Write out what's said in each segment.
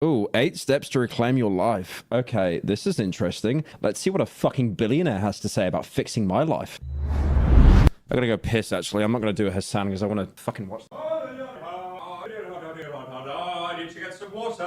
Ooh, 8 steps to reclaim your life. Okay, this is interesting. Let's see what a fucking billionaire has to say about fixing my life. I gotta go piss, actually. I'm not gonna do a Hassan because I want to fucking watch. I need to get some water.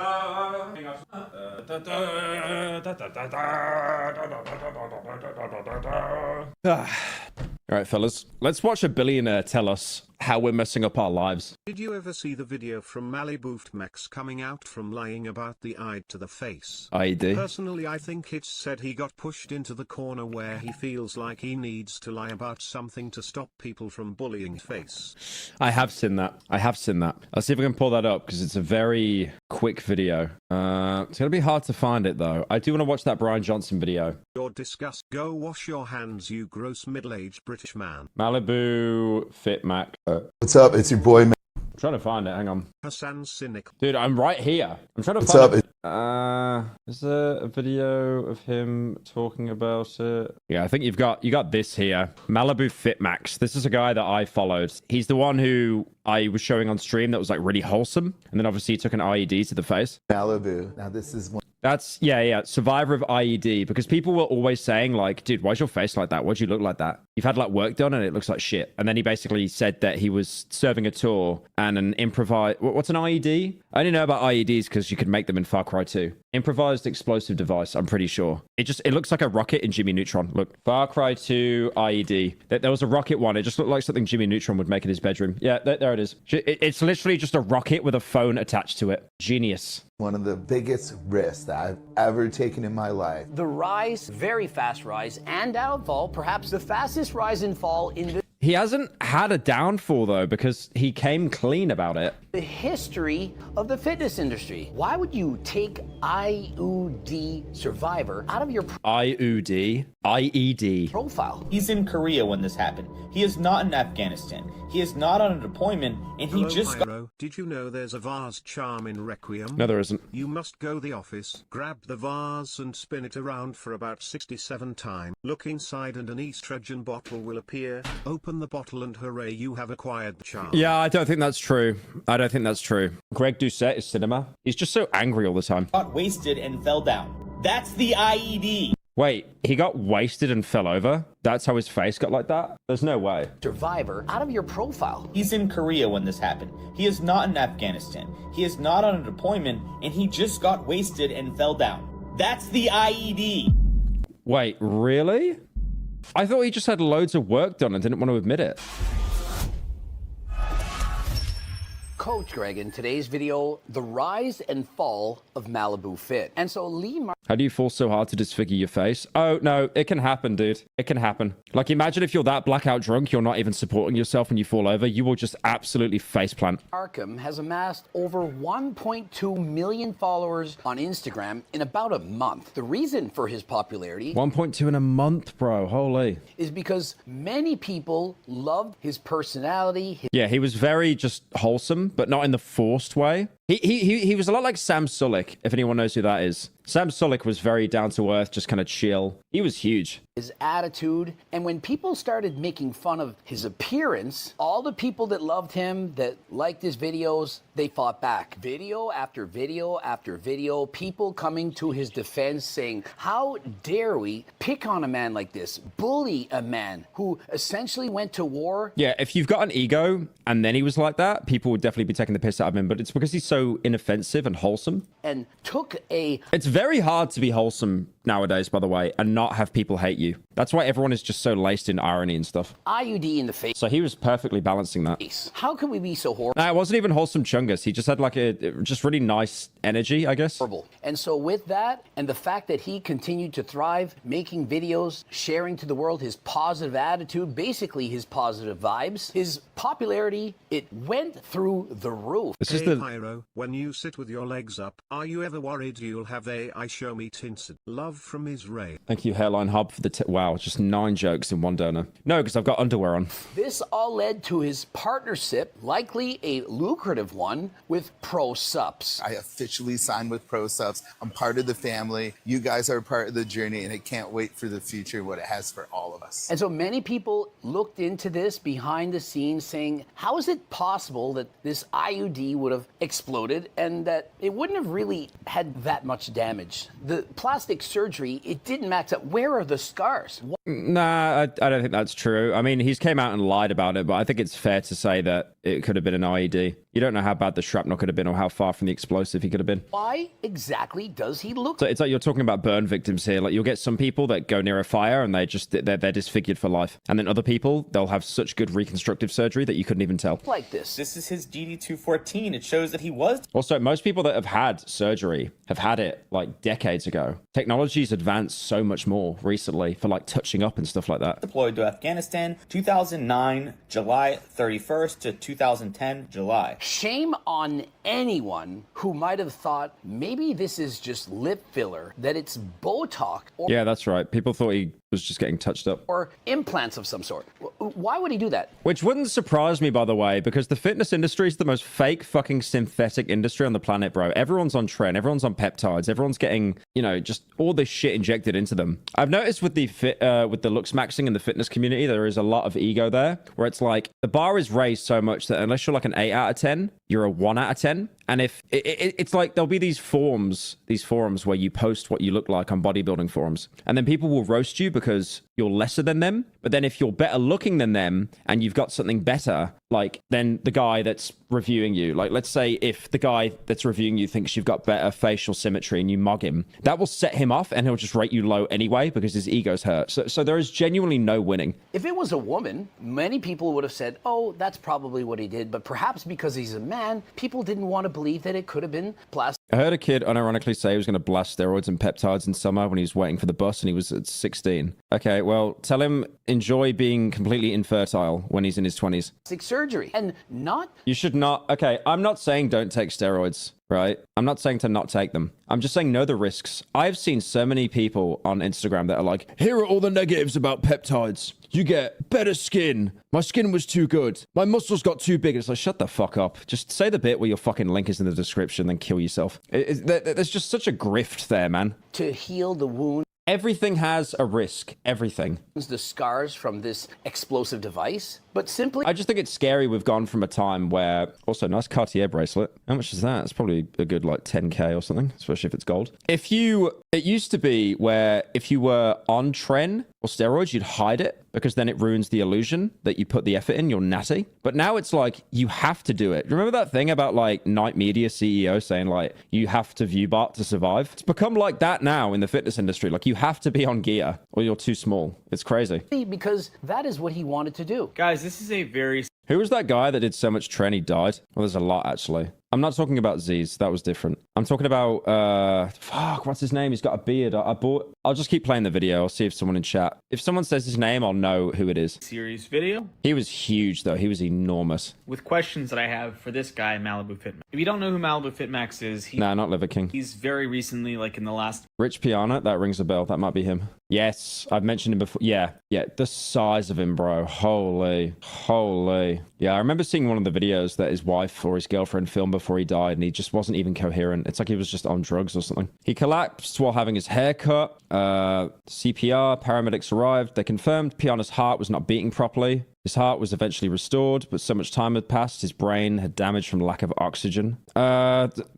All right, fellas. Let's watch a billionaire tell us how we're messing up our lives. Did you ever see the video from Malibu Max coming out from lying about the eye to the face? IED. Personally, I think it's said he got pushed into the corner where he feels like he needs to lie about something to stop people from bullying face. I have seen that. I have seen that. Let's see if we can pull that up because it's a very quick video. It's going to be hard to find it, though. I do want to watch that Brian Johnson video. You're disgust. Go wash your hands, you gross middle-aged British man. Malibu Fit Mac. What's up? It's your boy, man. I'm trying to find it. Hang on. Hassan Cynical. Dude, I'm right here. I'm trying to What's find up? it. Is there a video of him talking about it? Yeah, I think you got this here. Malibu Fit Max. This is a guy that I followed. He's the one who I was showing on stream that was like really wholesome. And then obviously he took an IED to the face. Malibu. Now this is one. That's, yeah. Survivor of IED. Because people were always saying like, dude, why's your face like that? Why'd you look like that? You've had like work done and it looks like shit. And then he basically said that he was serving a tour and an improvised... What's an IED? I only know about IEDs because you could make them in Far Cry 2. Improvised explosive device, I'm pretty sure. It looks like a rocket in Jimmy Neutron. Look, Far Cry 2 IED. There was a rocket one. It just looked like something Jimmy Neutron would make in his bedroom. Yeah, there it is. It's literally just a rocket with a phone attached to it. Genius. One of the biggest risks that I've ever taken in my life. The rise, very fast rise, and downfall, perhaps the fastest rise and fall in He hasn't had a downfall, though, because he came clean about it. the history of the fitness industry. Why would you take IUD survivor out of your IUD? IED. profile? He's in Korea when this happened. He is not in Afghanistan. He is not on a deployment, and he Hello, just got... Pyro. Did you know there's a vase charm in Requiem? No, there isn't. You must go the office, grab the vase and spin it around for about 67 times. Look inside and an estrogen bottle will appear. Open the bottle and hooray, you have acquired the charm. Yeah, I don't think that's true. I don't think that's true. Greg Doucette is cinema. He's just so angry all the time. got wasted and fell down. That's the IED. Wait, he got wasted and fell over? That's how his face got like that? There's no way. Survivor out of your profile. He's in Korea when this happened. He is not in Afghanistan. He is not on a deployment, and he just got wasted and fell down. That's the IED. Wait, really? I thought he just had loads of work done and didn't want to admit it. Coach Greg, in today's video, the rise and fall of Malibu Fit. And so Lee How do you fall so hard to disfigure your face? Oh, no, it can happen, dude. It can happen. Like, imagine if you're that blackout drunk, you're not even supporting yourself when you fall over. You will just absolutely faceplant. Markham has amassed over 1.2 million followers on Instagram in about a month. The reason for his popularity 1.2 in a month, bro. Holy. is because many people loved his personality. Yeah, he was very just wholesome, but not in the forced way. He was a lot like Sam Sulek, if anyone knows who that is. Sam Sulek was very down to earth, just kind of chill. He was huge. His attitude, and when people started making fun of his appearance, all the people that loved him, that liked his videos, they fought back. Video after video after video, people coming to his defense saying, how dare we pick on a man like this, bully a man who essentially went to war? Yeah, if you've got an ego and then he was like that, people would definitely be taking the piss out of him, but it's because he's so inoffensive and wholesome. And took a... It's very hard to be wholesome nowadays, by the way, and not have people hate you. That's why everyone is just so laced in irony and stuff. IUD in the face. So he was perfectly balancing that. How can we be so horrible? No, it wasn't even wholesome chungus. He just had like a just really nice energy, I guess. And so with that, and the fact that he continued to thrive, making videos, sharing to the world his positive attitude, basically his positive vibes, his popularity, it went through the roof. This is Hey the... Pyro, when you sit with your legs up, are you ever worried you'll have AI show me tinted? Love from Israel. Thank you, Hairline Hub, for the... Wow, just 9 jokes in one donor. No, because I've got underwear on. This all led to his partnership, likely a lucrative one, with ProSups. I officially signed with ProSubs. I'm part of the family. You guys are part of the journey, and I can't wait for the future, what it has for all of us. And so many people looked into this behind the scenes saying, how is it possible that this IUD would have exploded and that it wouldn't have really had that much damage? The plastic surgery, it didn't max out. Where are the scars? Nah, I don't think that's true. I mean, he's came out and lied about it, but I think it's fair to say that it could have been an IED. You don't know how bad the shrapnel could have been or how far from the explosive he could have been. Why exactly does he look? So it's like you're talking about burn victims here. Like you'll get some people that go near a fire and they're disfigured for life. And then other people, they'll have such good reconstructive surgery that you couldn't even tell. Like this. This is his GD214. It shows that he was Also, most people that have had surgery have had it like decades ago. Technology's advanced so much more recently for like touching up and stuff like that. deployed to Afghanistan 2009 July 31st to 2010 July. Shame on anyone who might have thought maybe this is just lip filler, that it's Botox or, Yeah, that's right. People thought he was just getting touched up. or implants of some sort. Why would he do that? Which wouldn't surprise me, by the way, because the fitness industry is the most fake fucking synthetic industry on the planet, bro. Everyone's on trend. Everyone's on peptides. Everyone's getting, just all this shit injected into them. I've noticed with the looks maxing in the fitness community, there is a lot of ego there, where it's like the bar is raised so much that unless you're like an 8 out of 10, you're a 1 out of 10. And if it's like there'll be these forums where you post what you look like on bodybuilding forums, and then people will roast you because you're lesser than them. But then if you're better looking than them and you've got something better, like then the guy that's reviewing you, like let's say if the guy that's reviewing you thinks you've got better facial symmetry and you mug him, that will set him off and he'll just rate you low anyway because his ego's hurt. So there is genuinely no winning. If it was a woman, many people would have said, oh, that's probably what he did. But perhaps because he's a man, people didn't want to believe that it could have been plastic. I heard a kid unironically say he was going to blast steroids and peptides in summer when he was waiting for the bus and he was at 16. Okay, well, tell him enjoy being completely infertile when he's in his 20s. Surgery and not. You should not. Okay, I'm not saying don't take steroids, right? I'm not saying to not take them. I'm just saying know the risks. I've seen so many people on Instagram that are like, here are all the negatives about peptides. You get better skin. My skin was too good. My muscles got too big. It's like, shut the fuck up. Just say the bit where your fucking link is in the description, then kill yourself. There's just such a grift there, man. To heal the wound. Everything has a risk. Everything. The scars from this explosive device, but simply. I just think it's scary. We've gone from a time where, also nice Cartier bracelet. How much is that? It's probably a good like 10K or something, especially if it's gold. It used to be where if you were on tren or steroids, you'd hide it because then it ruins the illusion that you put the effort in, you're natty. But now it's like, you have to do it. Remember that thing about like Night Media CEO saying like, you have to view bot to survive? It's become like that now in the fitness industry. Like you have to be on gear or you're too small. It's crazy. Because that is what he wanted to do. Guys, this is a very... Who was that guy that did so much tren he died? Well, there's a lot actually. I'm not talking about Z's. That was different. I'm talking about, what's his name? He's got a beard. I'll just keep playing the video. I'll see if someone in chat. If someone says his name, I'll know who it is. Series video He was huge though. He was enormous. with questions that I have for this guy, Malibu Fitmax. If you don't know who Malibu Fitmax is, Nah, not Liver King. he's very recently, like in the last... Rich Piana, that rings a bell. That might be him. Yes, I've mentioned him before. Yeah. The size of him, bro. Holy. Yeah, I remember seeing one of the videos that his wife or his girlfriend filmed before he died, and he just wasn't even coherent. It's like he was just on drugs or something. He collapsed while having his hair cut. CPR, paramedics arrived. They confirmed Piana's heart was not beating properly. His heart was eventually restored, but so much time had passed, his brain had damage from lack of oxygen.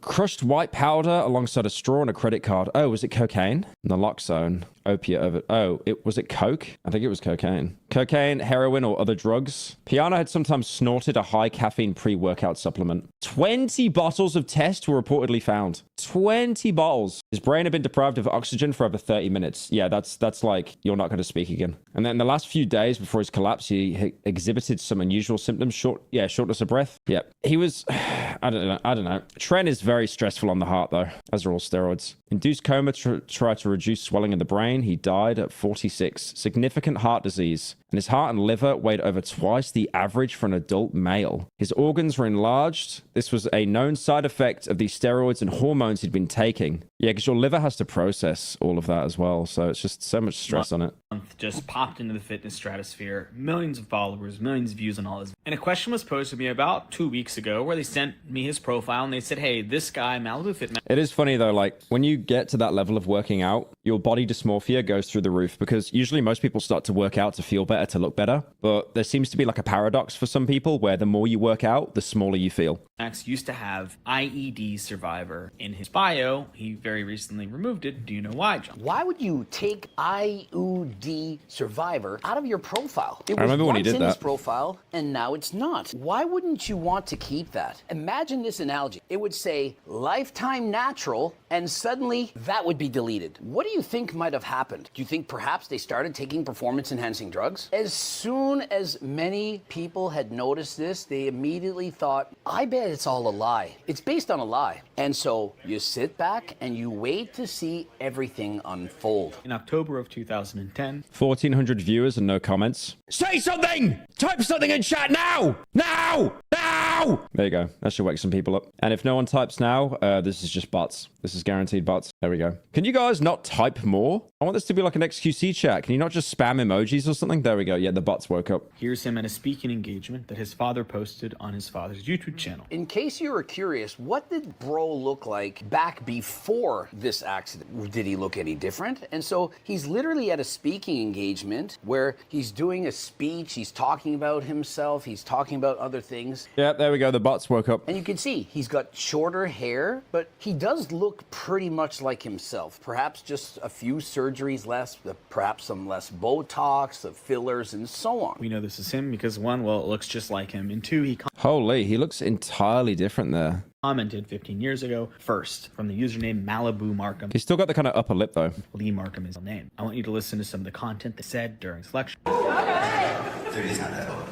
Crushed white powder alongside a straw and a credit card. Oh, was it cocaine? Naloxone. Opiate of it. Oh, was it coke? I think it was cocaine. Cocaine, heroin, or other drugs. Piana had sometimes snorted a high caffeine pre-workout supplement. 20 bottles of test were reportedly found. 20 bottles. His brain had been deprived of oxygen for over 30 minutes. Yeah, that's like, you're not going to speak again. And then the last few days before his collapse, he exhibited some unusual symptoms. Shortness of breath. Yeah, he was, I don't know. Tren is very stressful on the heart though, as are all steroids. Induced coma to try to reduce swelling in the brain. He died at 46. Significant heart disease. And his heart and liver weighed over twice the average for an adult male. His organs were enlarged. This was a known side effect of the steroids and hormones he'd been taking. Yeah, because your liver has to process all of that as well. So it's just so much stress on it. Just popped into the fitness stratosphere, millions of followers, millions of views on all his. And a question was posed to me about 2 weeks ago where they sent me his profile and they said, hey, this guy, Malibu Fitmax. It is funny though, like when you get to that level of working out, your body dysmorphia goes through the roof because usually most people start to work out to feel better better to look better. But there seems to be like a paradox for some people where the more you work out, the smaller you feel. Max used to have IED survivor in his bio. He very recently removed it. Do you know why, John? Why would you take IUD survivor out of your profile? It was I remember when he once did in his that. profile, and now it's not. Why wouldn't you want to keep that? Imagine this analogy. It would say lifetime natural, and suddenly that would be deleted. What do you think might have happened? Do you think perhaps they started taking performance-enhancing drugs? As soon as many people had noticed this, they immediately thought, I bet it's all a lie. It's based on a lie. And so you sit back and you wait to see everything unfold. In October of 2010, 1,400 viewers and no comments. Say something! Type something in chat now! Now! Now! There you go. That should wake some people up. And if no one types now, this is just bots. This is guaranteed bots. There we go. Can you guys not type more? I want this to be like an XQC chat. Can you not just spam emojis or something? There we go. Yeah, the bots woke up. here's him at a speaking engagement that his father posted on his father's YouTube channel. In case you were curious, what did Bro look like back before this accident? Did he look any different? And so he's literally at a speaking engagement where he's doing a speech, he's talking about himself, he's talking about other things. Yeah, there we go. The bots woke up. And you can see he's got shorter hair, but he does look pretty much like himself. Perhaps just a few surgeries less, perhaps some less Botox, the fillers, and so on. We know this is him because one, well, it looks just like him, and two, he Holy, he looks entirely different there. commented 15 years ago, first, from the username Malibu Markham. He's still got the kind of upper lip though. Lee Markham is his name. I want you to listen to some of the content they said during his lecture. 30's not that old.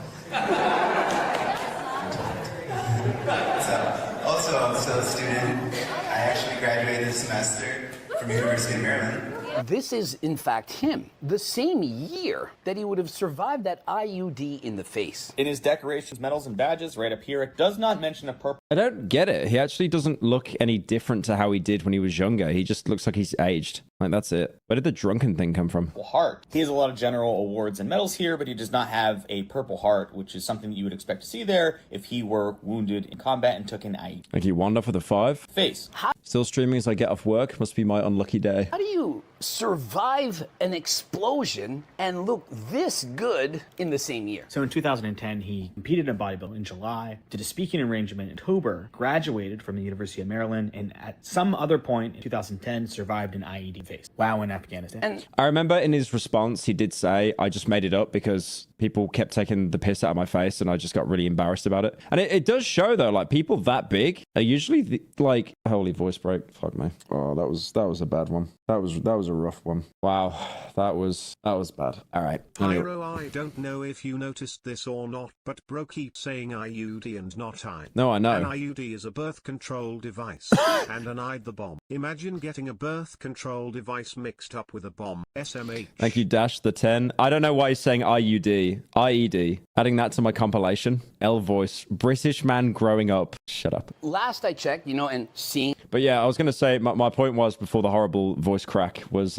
I'm still a student. I actually graduated this semester from University of Maryland. This is, in fact, him. The same year that he would have survived that IUD in the face. In his decorations, medals, and badges, right up here, it does not mention a purple I don't get it. He actually doesn't look any different to how he did when he was younger. He just looks like he's aged. Like, that's it. Where did the drunken thing come from? heart. He has a lot of general awards and medals here, but he does not have a purple heart, which is something that you would expect to see there if he were wounded in combat and took an IE. Like he wand off with a 5? Face. Still streaming as I get off work. Must be my unlucky day. How do you survive an explosion and look this good in the same year? So in 2010, he competed in bodybuilding in July, did a speaking arrangement in October, graduated from the University of Maryland, and at some other point in 2010 survived an IED phase while in Afghanistan. And I remember in his response, he did say, I just made it up because people kept taking the piss out of my face and I just got really embarrassed about it. And it does show though, like people that big are usually like, holy voice break. Fuck me. Oh, that was a bad one. That was a rough one. Wow. That was bad. All right. Pyro, I don't know if you noticed this or not, but bro keeps saying IUD and not I. No, I know. An IUD is a birth control device, and an I the bomb. Imagine getting a birth control device mixed up with a bomb. SMH. Thank you, Dash the 10. I don't know why he's saying IUD. IED. Adding that to my compilation. L voice. British man growing up. Shut up. last I checked, and seeing But yeah, I was going to say, my point was before the horrible voice crack was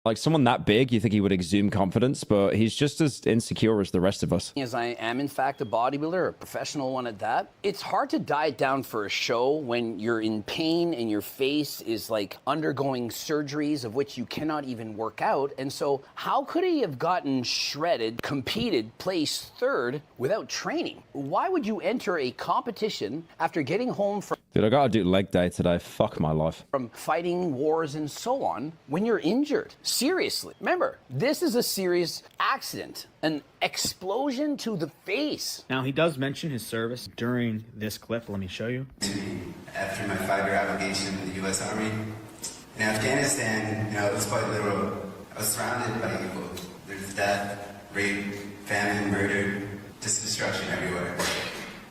like someone that big, you think he would exude confidence, but he's just as insecure as the rest of us. as I am in fact a bodybuilder, a professional one at that, it's hard to diet down for a show when you're in pain and your face is like undergoing surgeries of which you cannot even work out. And so how could he have gotten shredded, competed, placed third without training? Why would you enter a competition after getting home Dude, I got to do leg day today. Fuck my life. from fighting wars and so on when you're injured? Seriously. Remember, this is a serious accident, an explosion to the face. Now, he does mention his service during this clip. Let me show you. After my 5-year obligation in the U.S. Army. In Afghanistan, it was quite literal. I was surrounded by evil. There's death, rape, famine, murder, just destruction everywhere.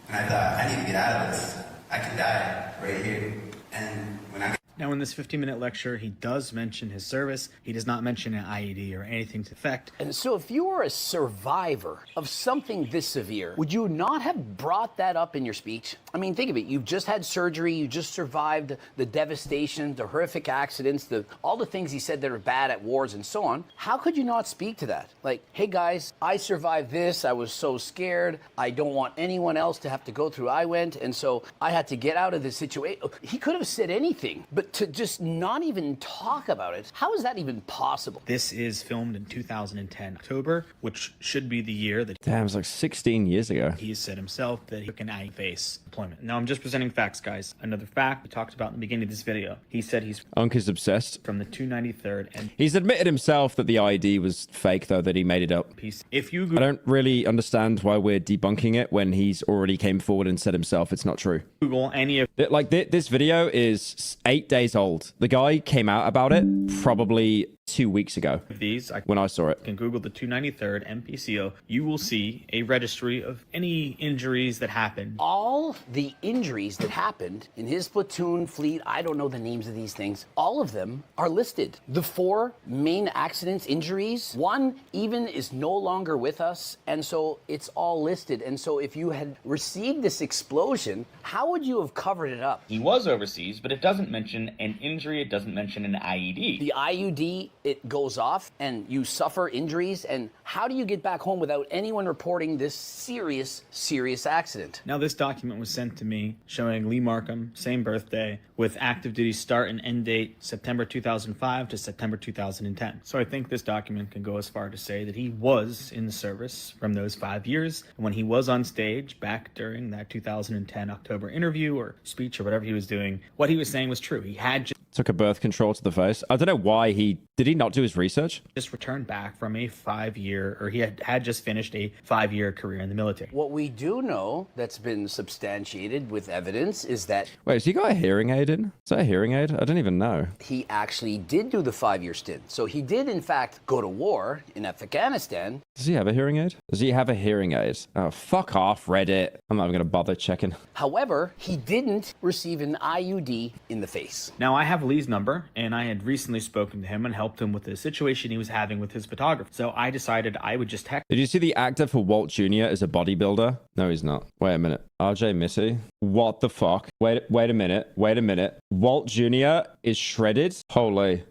And I thought, I need to get out of this. I could die right here. And when I Now, in this 15-minute lecture, he does mention his service. He does not mention an IED or anything to the effect. And so if you were a survivor of something this severe, would you not have brought that up in your speech? I mean, think of it. You've just had surgery. You just survived the devastation, the horrific accidents, all the things he said that are bad at wars and so on. How could you not speak to that? Like, hey, guys, I survived this. I was so scared. I don't want anyone else to have to go through I went. And so I had to get out of this situation. He could have said anything. But to just not even talk about it, how is that even possible? This is filmed in 2010 October, which should be the year that Damn, it's like 16 years ago. he said himself that he took an IE face deployment. Now I'm just presenting facts, guys. Another fact we talked about in the beginning of this video. He said he's Unk is obsessed. from the 293rd He's admitted himself that the ID was fake, though, that he made it up. NPC. If you I don't really understand why we're debunking it when he's already came forward and said himself it's not true. Google any of Like, this video is 8 days old. The guy came out about it probably 2 weeks ago these, I when I saw it. can Google the 293rd MPCO, you will see a registry of any injuries that happened. All the injuries that happened in his platoon, fleet, I don't know the names of these things, all of them are listed. The 4 main accidents, injuries, one even is no longer with us, and so it's all listed. And so if you had received this explosion, how would you have covered it up? He was overseas, but it doesn't mention an injury, it doesn't mention an IED. The IUD, it goes off and you suffer injuries, and how do you get back home without anyone reporting this serious accident? Now, this document was sent to me showing Lee Markham, same birthday, with active duty start and end date September 2005 to September 2010. So I think this document can go as far to say that he was in the service from those 5 years. And when he was on stage back during that 2010 October interview or speech or whatever he was doing, what he was saying was true. He had Took a birth control to the face. I don't know why did he not do his research? just returned back from a 5-year, or he had just finished a 5-year career in the military. What we do know that's been substantiated with evidence is that Wait, has he got a hearing aid in? Is that a hearing aid? I don't even know. he actually did do the 5-year stint. So he did, in fact, go to war in Afghanistan. Does he have a hearing aid? Does he have a hearing aid? Oh, fuck off, Reddit. I'm not even going to bother checking. However, he didn't receive an IUD in the face. Now, I have Lee's number, and I had recently spoken to him and helped him with the situation he was having with his photographer. So I decided I would just text. Did you see the actor for Walt Jr. as a bodybuilder? No, he's not. Wait a minute. RJ Missy? What the fuck? Wait a minute. Walt Jr. is shredded? Holy.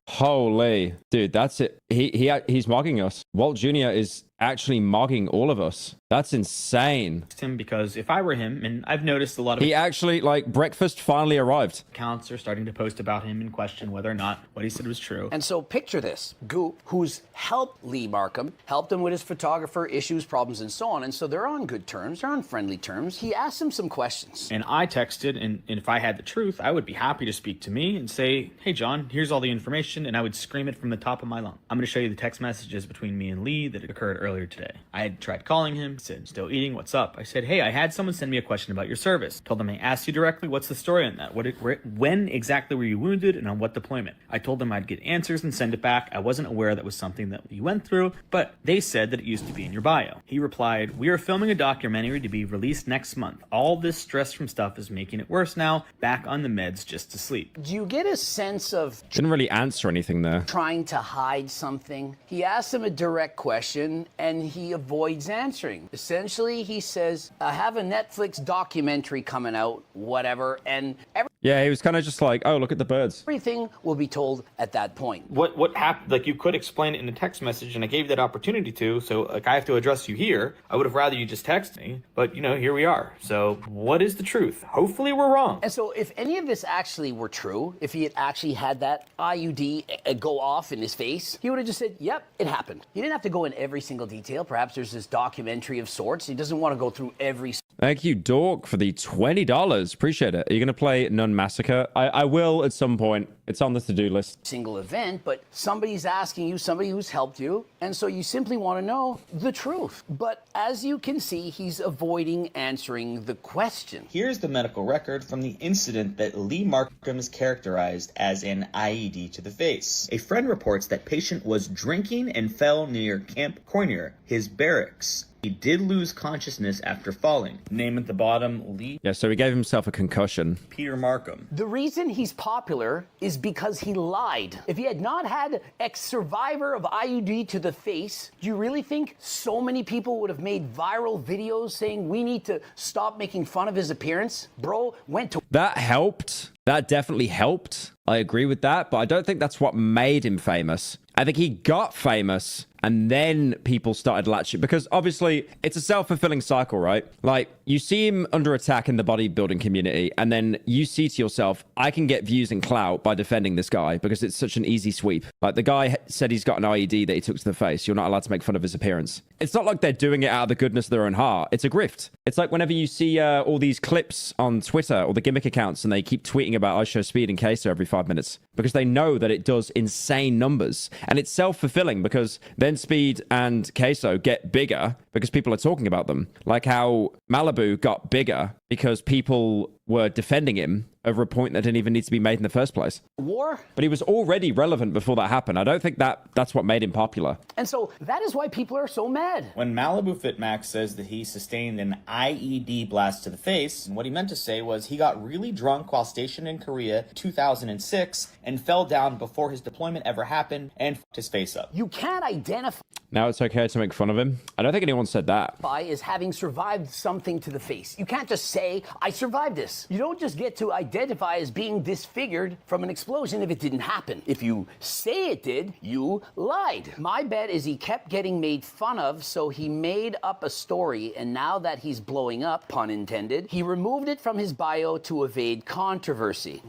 Dude, that's it. He's mocking us. Walt Jr. is actually mocking all of us. That's insane. Him because if I were him, and I've noticed a lot of He actually, breakfast finally arrived. accounts are starting to post about him and question whether or not what he said was true. And so picture this. Goop, who's helped Lee Markham, helped him with his photographer issues, problems, and so on. And so they're on good terms. They're on friendly terms. He asked him some questions. And I texted, and if I had the truth, I would be happy to speak to me and say, hey, John, here's all the information, and I would scream it from the top of my lung. I'm going to show you the text messages between me and Lee that occurred earlier today. I had tried calling him, said, still eating, what's up? I said, hey, I had someone send me a question about your service. Told them I asked you directly, what's the story on that? When exactly were you wounded and on what deployment? I told them I'd get answers and send it back. I wasn't aware that was something that you went through, but they said that it used to be in your bio. He replied, we are filming a documentary to be released next month. All this stress from stuff is making it worse now. Back on the meds just to sleep. Do you get a sense of Didn't really answer anything there. trying to hide something? He asks him a direct question and he avoids answering. Essentially, he says, I have a Netflix documentary coming out, whatever, and Yeah, he was kind of just like, oh, look at the birds. everything will be told at that point. What happened? Like, you could explain it in a text message, and I gave you that opportunity to. So, I have to address you here. I would have rather you just text me, but here we are. So, what is the truth? Hopefully, we're wrong. And so if any of this actually were true, if he had actually had that IUD go off in his face, he would have just said, yep, it happened. He didn't have to go in every single detail. Perhaps there's this documentary of sorts. He doesn't want to go through every Thank you, Dork, for the $20. Appreciate it. Are you going to play Nun Massacre? I will at some point. It's on the to-do list. single event, but somebody's asking you, somebody who's helped you, and so you simply want to know the truth. But as you can see, he's avoiding answering the question. Here's the medical record from the incident that Lee Markham is characterized as an IED to the face. A friend reports that patient was drinking and fell near Camp Cornier, his barracks. He did lose consciousness after falling. Name at the bottom, Lee Yeah, so he gave himself a concussion. Peter Markham. The reason he's popular is because he lied. If he had not had ex-survivor of IUD to the face, do you really think so many people would have made viral videos saying we need to stop making fun of his appearance? Bro went to That helped. That definitely helped. I agree with that, but I don't think that's what made him famous. I think he got famous And then people started latching, because obviously it's a self-fulfilling cycle, right? Like, you see him under attack in the bodybuilding community, and then you see to yourself, I can get views and clout by defending this guy because it's such an easy sweep. Like, the guy said he's got an IED that he took to the face. You're not allowed to make fun of his appearance. It's not like they're doing it out of the goodness of their own heart. It's a grift. It's like whenever you see all these clips on Twitter or the gimmick accounts, and they keep tweeting about I show Speed and Queso every 5 minutes because they know that it does insane numbers. And it's self-fulfilling because then Speed and Queso get bigger because people are talking about them. Like how Malibu got bigger because people were defending him over a point that didn't even need to be made in the first place. War. But he was already relevant before that happened. I don't think that's what made him popular. And so that is why people are so mad. When Malibu Fit Max says that he sustained an IED blast to the face, what he meant to say was he got really drunk while stationed in Korea 2006 and fell down before his deployment ever happened and fucked his face up. You can't identify Now it's okay to make fun of him. I don't think anyone said that. as having survived something to the face. You can't just say, I survived this. You don't just get to identify as being disfigured from an explosion if it didn't happen. If you say it did, you lied. My bet is he kept getting made fun of, so he made up a story, and now that he's blowing up, pun intended, he removed it from his bio to evade controversy.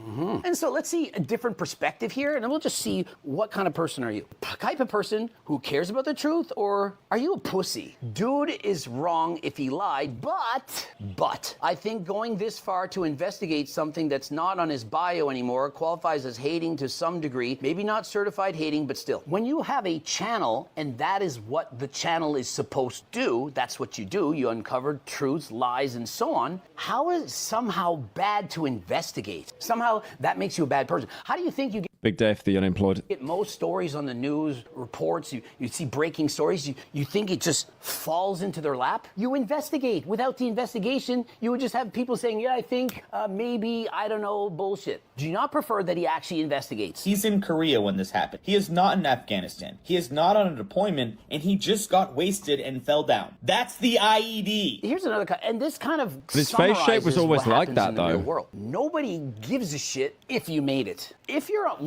And so let's see a different perspective here, and then we'll just see what kind of person are you. Type of person who cares about the truth, or are you a pussy? Dude is wrong if he lied, but I think going this far to investigate something that's not on his bio anymore qualifies as hating to some degree. Maybe not certified hating, but still. When you have a channel and that is what the channel is supposed to do, that's what you do. You uncover truths, lies, and so on. How is it somehow bad to investigate? Somehow that makes you a bad person. How do you think you Big day for the unemployed. get most stories on the news reports? You see breaking stories. You think it just falls into their lap? You investigate. Without the investigation, you would just have people saying, yeah, I think, maybe, I don't know, bullshit. Do you not prefer that he actually investigates? He's in Korea when this happened. He is not in Afghanistan. He is not on a deployment, and he just got wasted and fell down. That's the IED. Here's another, and this kind of His face shape was summarizes always what like happens that, in the real though. world. Nobody gives a shit if you made it.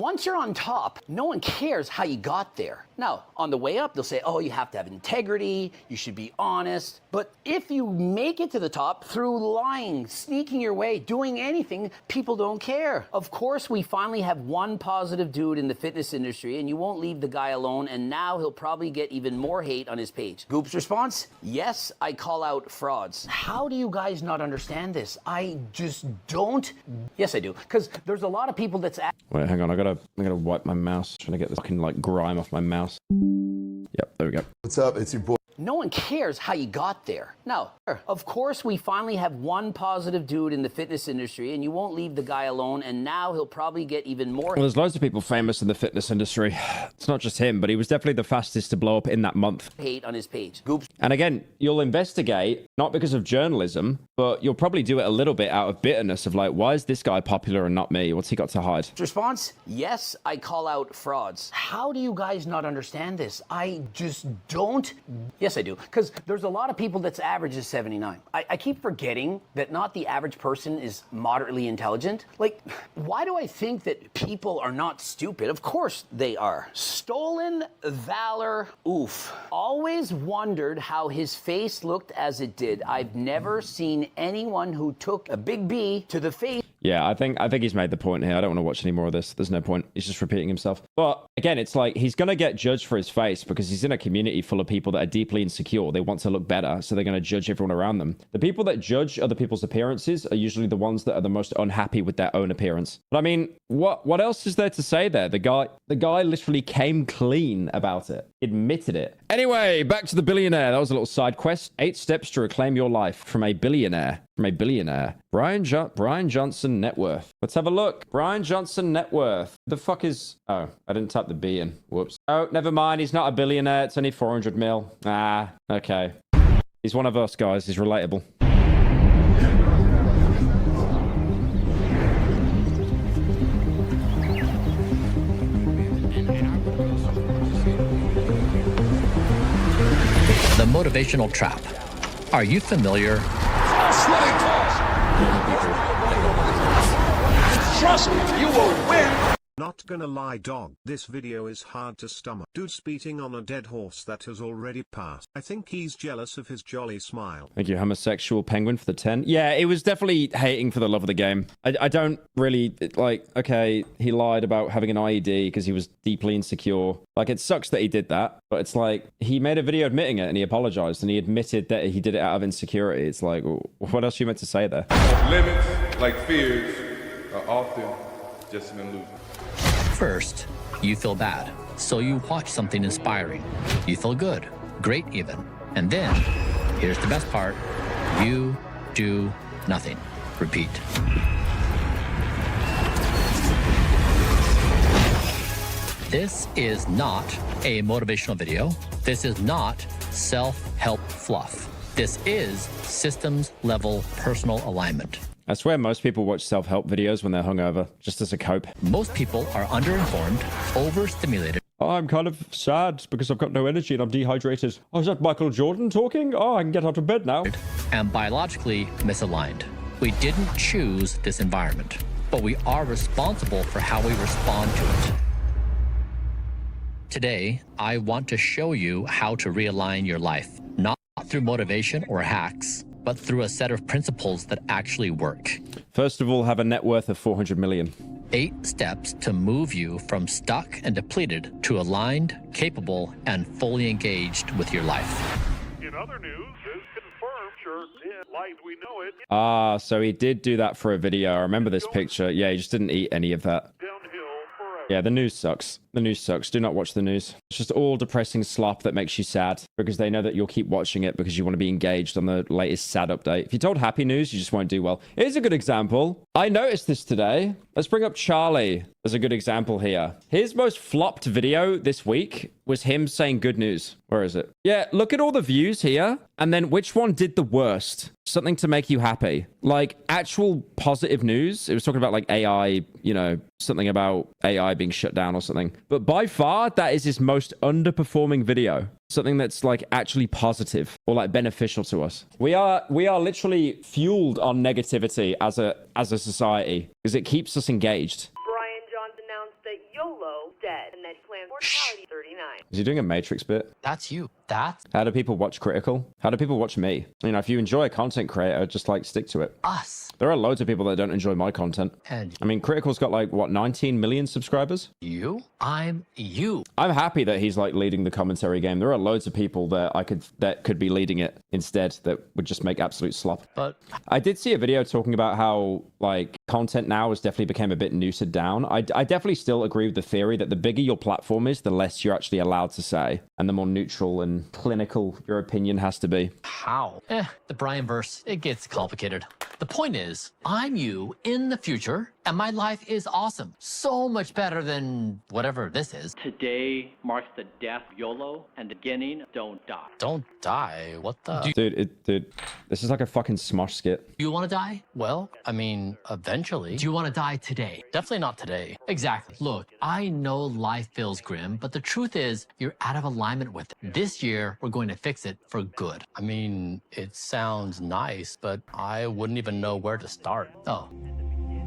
Once you're on top, no one cares how you got there. Now, on the way up, they'll say, oh, you have to have integrity, you should be honest. But if you make it to the top through lying, sneaking your way, doing anything, people don't care. Of course, we finally have one positive dude in the fitness industry, and you won't leave the guy alone, and now he'll probably get even more hate on his page. Goop's response? Yes, I call out frauds. How do you guys not understand this? I just don't. Yes, I do. Because there's a lot of people that's... Wait, hang on. I gotta wipe my mouse. Trying to get this fucking like grime off my mouse. Yep, there we go. What's up? It's your boy. No one cares how you got there. Now, of course, we finally have one positive dude in the fitness industry, and you won't leave the guy alone, and now he'll probably get even more... Well, there's loads of people famous in the fitness industry. It's not just him, but he was definitely the fastest to blow up in that month. hate on his page. Goops. And again, you'll investigate, not because of journalism, but you'll probably do it a little bit out of bitterness of like, why is this guy popular and not me? What's he got to hide? Response? Yes, I call out frauds. How do you guys not understand this? I just don't. Yes, I do. Because there's a lot of people that's average is 79. I keep forgetting that not the average person is moderately intelligent. Like, why do I think that people are not stupid? Of course they are. Stolen valor. Oof. Always wondered how his face looked as it did. I've never seen anyone who took a big B to the face. Yeah, I think he's made the point here. I don't want to watch any more of this. There's no point. He's just repeating himself. But again, it's like he's going to get judged for his face because he's in a community full of people that are deeply insecure. They want to look better, so they're going to judge everyone around them. The people that judge other people's appearances are usually the ones that are the most unhappy with their own appearance. But I mean, what else is there to say there? The guy literally came clean about it. Admitted it. Anyway, back to the billionaire. That was a little side quest. 8 steps to reclaim your life from a billionaire. Brian Johnson net worth. Let's have a look. Brian Johnson net worth. The fuck is... Oh, I didn't type the B in. Whoops. Oh, never mind. He's not a billionaire. It's only 400 mil. Ah, okay. He's one of us, guys. He's relatable. The motivational trap. Are you familiar? Not Not gonna lie dog, this video is hard to stomach. Dude's beating on a dead horse that has already passed. I think he's jealous of his jolly smile. Thank you, homosexual penguin, for the 10. Yeah, it was definitely hating for the love of the game. I don't really, like, okay, he lied about having an IED because he was deeply insecure. Like, it sucks that he did that, but it's like, he made a video admitting it and he apologized and he admitted that he did it out of insecurity. It's like, what else are you meant to say there? Limits, like fears, are often just an illusion. First, you feel bad, so you watch something inspiring. You feel good, great even. And then, here's the best part, you do nothing. Repeat. This is not a motivational video. This is not self-help fluff. This is systems level personal alignment. I swear most people watch self-help videos when they're hungover, just as a cope. Most people are underinformed, overstimulated. Oh, I'm kind of sad because I've got no energy and I'm dehydrated. Oh, is that Michael Jordan talking? Oh, I can get out of bed now. And biologically misaligned. We didn't choose this environment, but we are responsible for how we respond to it. Today, I want to show you how to realign your life, not through motivation or hacks, but through a set of principles that actually work. First of all, have a net worth of 400 million. 8 steps to move you from stuck and depleted to aligned, capable, and fully engaged with your life. In other news, it's confirmed sure did like we know it. Ah, so he did do that for a video. I remember this picture. Yeah, he just didn't eat any of that. Downhill forever. Yeah, the news sucks. The news sucks. Do not watch the news. It's just all depressing slop that makes you sad because they know that you'll keep watching it because you want to be engaged on the latest sad update. If you told happy news, you just won't do well. Here's a good example. I noticed this today. Let's bring up Charlie as a good example here. His most flopped video this week was him saying good news. Where is it? Yeah, look at all the views here. And then which one did the worst? Something to make you happy. Like actual positive news. It was talking about like AI, you know, something about AI being shut down or something. But by far, that is his most underperforming video. Something that's like actually positive or like beneficial to us. We are literally fueled on negativity as a society because it keeps us engaged. Brian Johns announced that YOLO dead and that he plans mortality 39. Is he doing a Matrix bit? That's you. How do people watch Critical? How do people watch me? You know, if you enjoy a content creator, just like stick to it. Us. There are loads of people that don't enjoy my content. And I mean, Critical's got like, what, 19 million subscribers? you? I'm you. I'm happy that he's like leading the commentary game. There are loads of people that could be leading it instead that would just make absolute slop. But I did see a video talking about how like content now has definitely become a bit neutered down. I definitely still agree with the theory that the bigger your platform is, the less you're actually allowed to say and the more neutral and clinical your opinion has to be. how? The Brian verse, it gets complicated. The point is, I'm you in the future, and my life is awesome. So much better than whatever this is. Today marks the death of YOLO and the beginning of Don't Die. Don't die. What the? Dude, this is like a fucking Smosh skit. Do you want to die? Well, I mean, eventually. Do you want to die today? Definitely not today. Exactly. Look, I know life feels grim, but the truth is you're out of alignment with it. This year, we're going to fix it for good. I mean, it sounds nice, but I wouldn't even know where to start. Oh,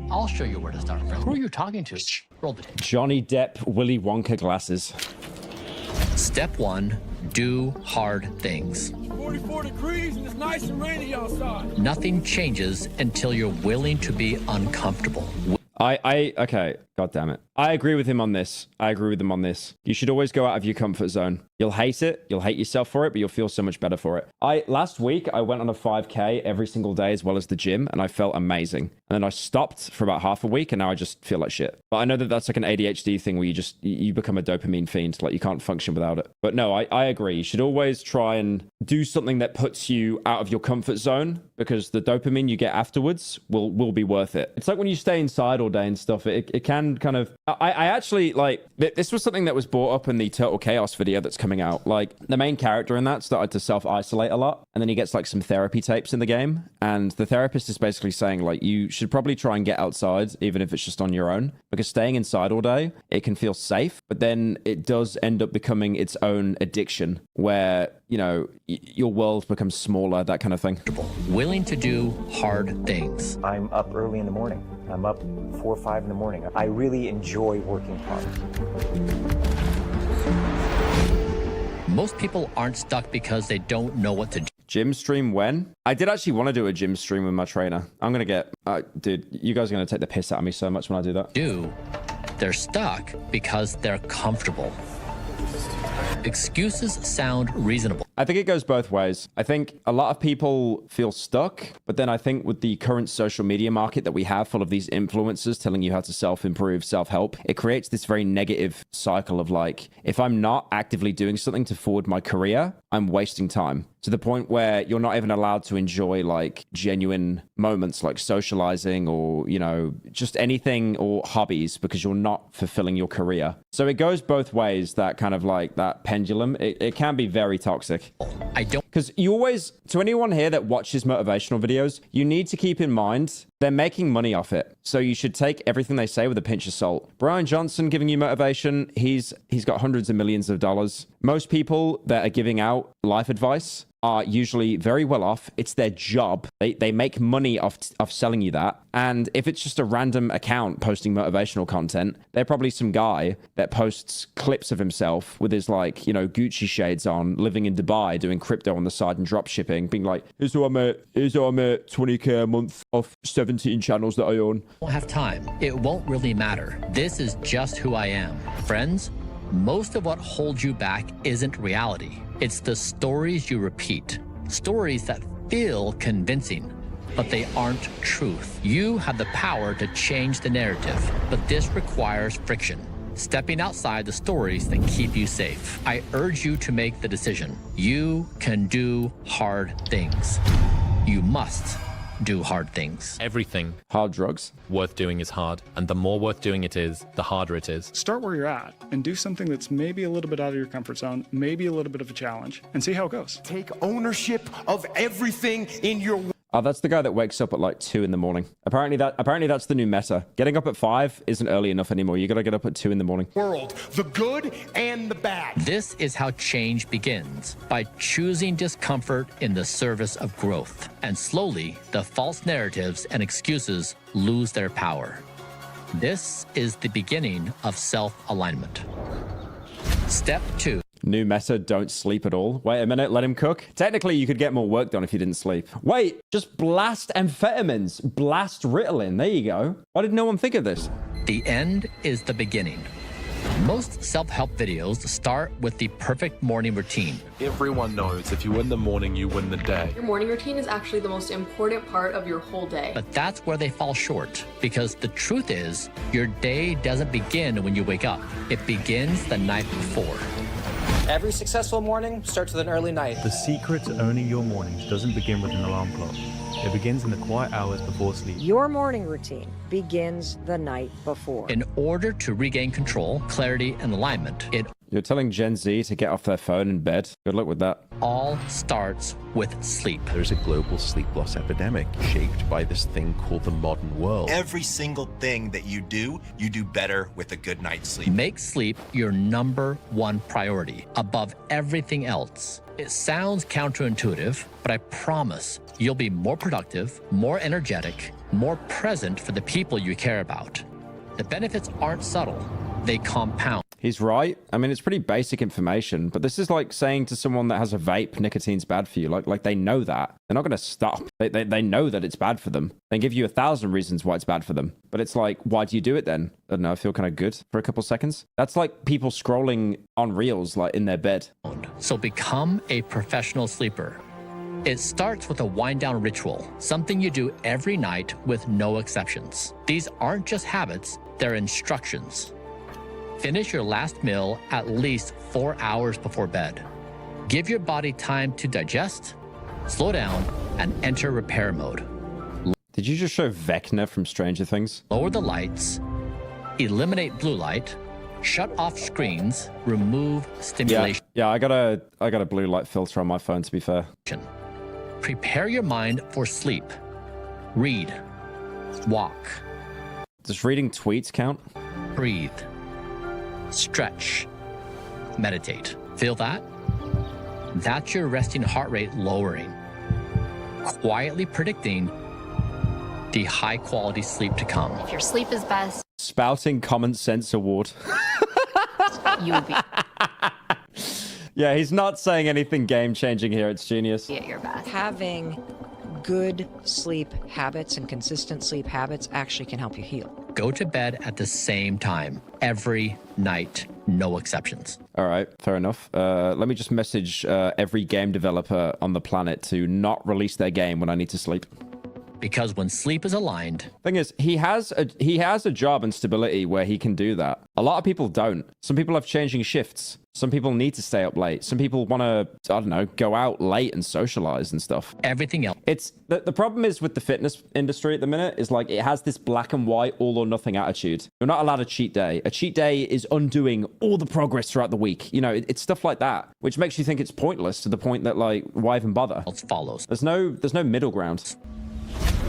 I'll show you where to start, friend. Who are you talking to? Roll the tape. Johnny Depp, Willy Wonka glasses. Step 1, do hard things. 44 degrees and it's nice and rainy outside. Nothing changes until you're willing to be uncomfortable. Okay, god damn it. I agree with him on this. You should always go out of your comfort zone. You'll hate it. You'll hate yourself for it, but you'll feel so much better for it. Last week, I went on a 5K every single day as well as the gym, and I felt amazing. And then I stopped for about half a week, and now I just feel like shit. But I know that that's like an ADHD thing where you become a dopamine fiend. Like you can't function without it. But no, I agree. You should always try and do something that puts you out of your comfort zone because the dopamine you get afterwards will be worth it. It's like when you stay inside all day and stuff, it can kind of... I actually, like, this was something that was brought up in the Turtle Chaos video that's coming out. Like, the main character in that started to self-isolate a lot, and then he gets, like, some therapy tapes in the game, and the therapist is basically saying, like, you should probably try and get outside, even if it's just on your own, because staying inside all day, it can feel safe, but then it does end up becoming its own addiction, where, you know, your world becomes smaller, that kind of thing. Willing to do hard things. I'm up early in the morning. I'm up 4 or 5 in the morning. I really enjoy working hard. Most people aren't stuck because they don't know what to do. Gym stream when? I did actually want to do a gym stream with my trainer. I'm going to get... dude, you guys are going to take the piss out of me so much when I do that. They're stuck because they're comfortable. Excuses sound reasonable. I think it goes both ways. I think a lot of people feel stuck, but then I think with the current social media market that we have full of these influencers telling you how to self-improve, self-help, it creates this very negative cycle of like, if I'm not actively doing something to forward my career, I'm wasting time. To the point where you're not even allowed to enjoy like genuine moments like socializing or, you know, just anything or hobbies because you're not fulfilling your career. So it goes both ways, that kind of like that pendulum. It can be very toxic. I don't... Because you always, to anyone here that watches motivational videos, you need to keep in mind they're making money off it. So you should take everything they say with a pinch of salt. Brian Johnson giving you motivation, he's got hundreds of millions of dollars. Most people that are giving out life advice are usually very well off. It's their job. They make money off selling you that. And if it's just a random account posting motivational content, they're probably some guy that posts clips of himself with his like, you know, Gucci shades on, living in Dubai, doing crypto on the side and drop shipping, being like, here's how I made 20K a month off 17 channels that I own. Won't have time. It won't really matter. This is just who I am. Friends, most of what holds you back isn't reality. It's the stories you repeat. Stories that feel convincing, but they aren't truth. You have the power to change the narrative, but this requires friction. Stepping outside the stories that keep you safe. I urge you to make the decision. You can do hard things. You must do hard things. Everything hard drugs worth doing is hard, and the more worth doing it is, the harder it is. Start where you're at and do something that's maybe a little bit out of your comfort zone, maybe a little bit of a challenge, and see how it goes. Take ownership of everything in your... Oh, that's the guy that wakes up at like 2 in the morning. Apparently that's the new meta. Getting up at 5 isn't early enough anymore. You gotta get up at 2 in the morning. World, the good and the bad. This is how change begins, by choosing discomfort in the service of growth. And slowly, the false narratives and excuses lose their power. This is the beginning of self-alignment. Step 2. New meta, don't sleep at all. Wait a minute, let him cook. Technically, you could get more work done if you didn't sleep. Wait, just blast amphetamines. Blast Ritalin. There you go. Why did no one think of this? The end is the beginning. Most self-help videos start with the perfect morning routine. Everyone knows if you win the morning, you win the day. Your morning routine is actually the most important part of your whole day. But that's where they fall short, because the truth is, your day doesn't begin when you wake up. It begins the night before. Every successful morning starts with an early night. The secret to owning your mornings doesn't begin with an alarm clock. It begins in the quiet hours before sleep. Your morning routine begins the night before. In order to regain control, clarity, and alignment, You're telling Gen Z to get off their phone in bed. Good luck with that. All starts with sleep. There's a global sleep loss epidemic shaped by this thing called the modern world. Every single thing that you do better with a good night's sleep. Make sleep your #1 priority above everything else. It sounds counterintuitive, but I promise you'll be more productive, more energetic, more present for the people you care about. The benefits aren't subtle, they compound. He's right. I mean, it's pretty basic information, but this is like saying to someone that has a vape, nicotine's bad for you. Like they know that. They're not going to stop. They know that it's bad for them. They give you 1,000 reasons why it's bad for them. But it's like, why do you do it then? I don't know, I feel kind of good for a couple seconds. That's like people scrolling on reels like in their bed. So become a professional sleeper. It starts with a wind-down ritual, something you do every night with no exceptions. These aren't just habits, they're instructions. Finish your last meal at least 4 hours before bed. Give your body time to digest, slow down, and enter repair mode. Did you just show Vecna from Stranger Things? Lower the lights, eliminate blue light, shut off screens, remove stimulation. Yeah, I got a blue light filter on my phone, to be fair. Prepare your mind for sleep. Read, walk. Does reading tweets count? Breathe. Stretch, meditate. Feel that? That's your resting heart rate lowering, quietly predicting the high quality sleep to come. If your sleep is best, Spouting common sense award. You would be Yeah, he's not saying anything game-changing here. It's genius. at your best. Having good sleep habits and consistent sleep habits actually can help you heal. Go to bed at the same time every night, no exceptions. All right, fair enough. Let me just message every game developer on the planet to not release their game when I need to sleep. Because when sleep is aligned, Thing is, he has a job and stability where he can do that. A lot of people don't. Some people have changing shifts. Some people need to stay up late. Some people want to, I don't know, go out late and socialize and stuff. everything else. It's the problem is with the fitness industry at the minute is like it has this black and white, all or nothing attitude. You're not allowed a cheat day. A cheat day is undoing all the progress throughout the week. You know, it's stuff like that, which makes you think it's pointless to the point that like, why even bother? Follows. There's no middle ground.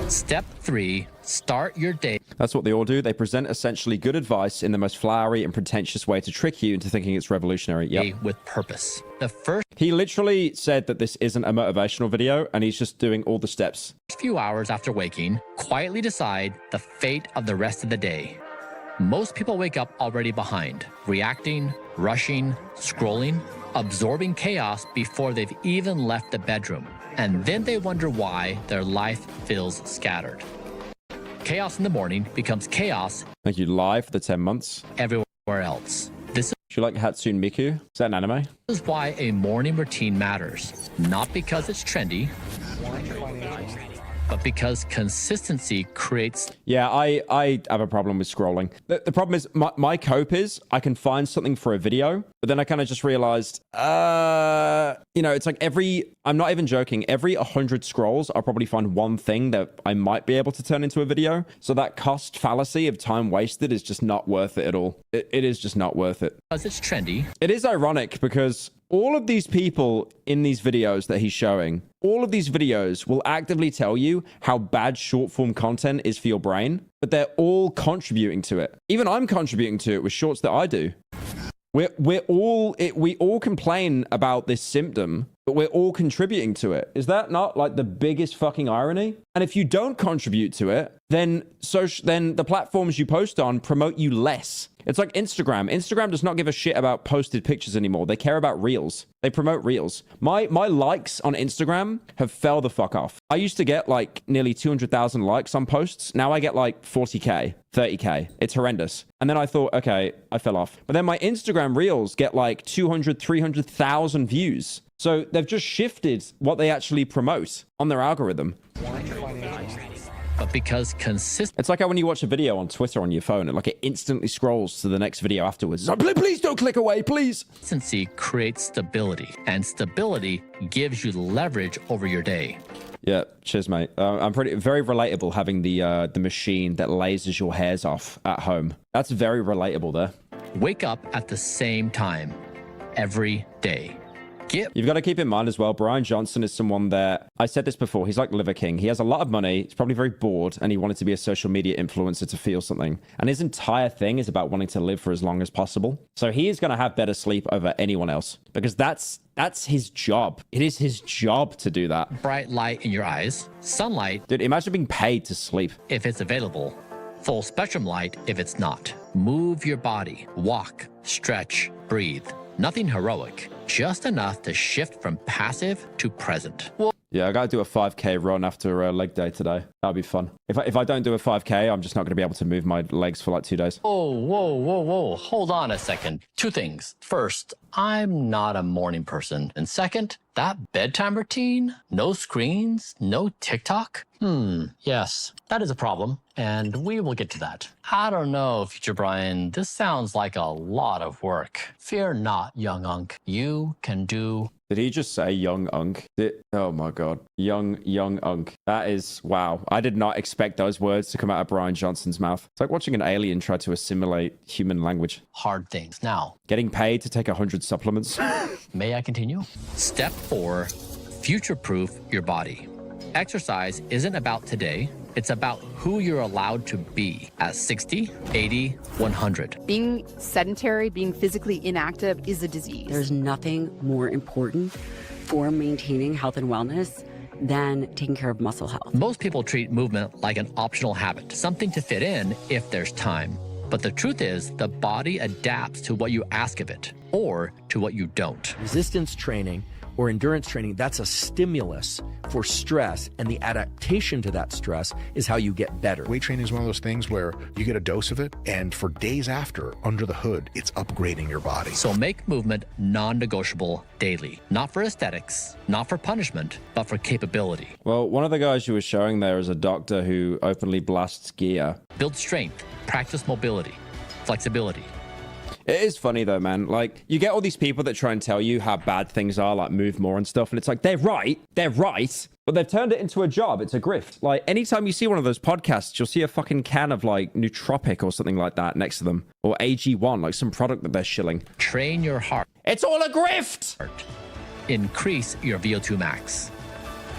Step 3, start your day That's what they all do. They present essentially good advice in the most flowery and pretentious way to trick you into thinking it's revolutionary. Yep. with purpose. The first He literally said that this isn't a motivational video and he's just doing all the steps. few hours after waking, quietly decide the fate of the rest of the day. Most people wake up already behind, reacting, rushing, scrolling, absorbing chaos before they've even left the bedroom. And then they wonder why their life feels scattered. Chaos in the morning becomes chaos Thank you, live for the 10 months. everywhere else. This Do you like Hatsune Miku? Is that an anime? is why a morning routine matters. Not because it's trendy, but because consistency creates... Yeah, I have a problem with scrolling. The problem is my cope is I can find something for a video, but then I kind of just realized, you know, it's like I'm not even joking, every 100 scrolls, I'll probably find one thing that I might be able to turn into a video. So that cost fallacy of time wasted is just not worth it at all. It is just not worth it. Because it's trendy. It is ironic because all of these people in these videos that he's showing, all of these videos will actively tell you how bad short form content is for your brain, but they're all contributing to it. Even I'm contributing to it with shorts that I do. We all complain about this symptom, but we're all contributing to it. Is that not like the biggest fucking irony? And if you don't contribute to it, then the platforms you post on promote you less. It's like Instagram. Instagram does not give a shit about posted pictures anymore. They care about reels. They promote reels. My likes on Instagram have fell the fuck off. I used to get like nearly 200,000 likes on posts. Now I get like 40K, 30K. It's horrendous. And then I thought, okay, I fell off. But then my Instagram reels get like 200, 300,000 views. So they've just shifted what they actually promote on their algorithm. But because it's like how when you watch a video on Twitter on your phone, it instantly scrolls to the next video afterwards. It's like, please don't click away, please. Consistency creates stability, and stability gives you leverage over your day. Yeah, cheers, mate. I'm very relatable having the machine that lasers your hairs off at home. That's very relatable there. Wake up at the same time every day. You've got to keep in mind as well, Brian Johnson is someone that, I said this before, he's like Liver King. He has a lot of money, he's probably very bored, and he wanted to be a social media influencer to feel something. And his entire thing is about wanting to live for as long as possible. So he is going to have better sleep over anyone else, because that's his job. It is his job to do that. Bright light in your eyes, sunlight. Dude, imagine being paid to sleep. If it's available. Full spectrum light if it's not. Move your body, walk, stretch, breathe. Nothing heroic, just enough to shift from passive to present. Yeah, I got to do a 5K run after a leg day today. That'll be fun. If I don't do a 5K, I'm just not going to be able to move my legs for like 2 days. Whoa. Hold on a second. 2 things. First, I'm not a morning person. And second, that bedtime routine, no screens, no TikTok. Yes, that is a problem. And we will get to that. I don't know, Future Brian. This sounds like a lot of work. Fear not, young unk. You can do... Did he just say young unk? Oh my God. Young unk. That is, wow. I did not expect those words to come out of Brian Johnson's mouth. It's like watching an alien try to assimilate human language. Hard things. Now. Getting paid to take 100 supplements. May I continue? Step 4, future-proof your body. Exercise isn't about today. It's about who you're allowed to be at 60, 80, 100. Being sedentary, being physically inactive is a disease. There's nothing more important for maintaining health and wellness than taking care of muscle health. Most people treat movement like an optional habit, something to fit in if there's time. But the truth is, the body adapts to what you ask of it or to what you don't. Resistance training or endurance training, that's a stimulus for stress, and the adaptation to that stress is how you get better. Weight training is one of those things where you get a dose of it, and for days after, under the hood, it's upgrading your body. So make movement non-negotiable daily. Not for aesthetics, not for punishment, but for capability. Well, one of the guys you were showing there is a doctor who openly blasts gear. Build strength, practice mobility, flexibility. It is funny though, man. Like, you get all these people that try and tell you how bad things are, like move more and stuff, and it's like, they're right, but they've turned it into a job. It's a grift. Like, anytime you see one of those podcasts, you'll see a fucking can of like nootropic or something like that next to them, or AG1, like some product that they're shilling. Train your heart. It's all a grift. Increase your VO2 max.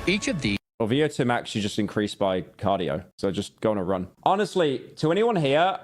Each of these. Well, VO2 max you just increase by cardio, so just go on a run. Honestly, to anyone here,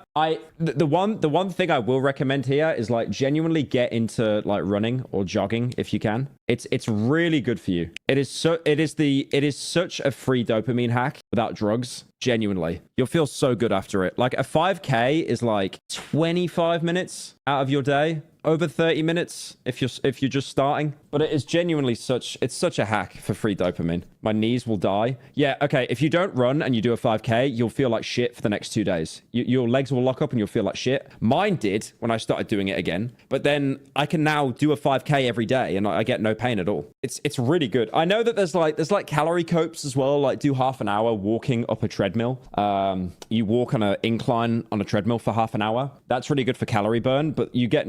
the one thing I will recommend here is like genuinely get into like running or jogging if you can. It's really good for you. It is such a free dopamine hack without drugs. Genuinely, you'll feel so good after it. Like a 5K is like 25 minutes out of your day. Over 30 minutes if you're just starting, but it is genuinely such a hack for free dopamine. My knees will die. Yeah, okay, if you don't run and you do a 5K, you'll feel like shit for the next 2 days. Your legs will lock up and you'll feel like shit. Mine did when I started doing it again, but then I can now do a 5K every day and I get no pain at all. It's really good. I know that there's like calorie copes as well, like do half an hour walking up a treadmill. You walk on an incline on a treadmill for half an hour. That's really good for calorie burn, but you get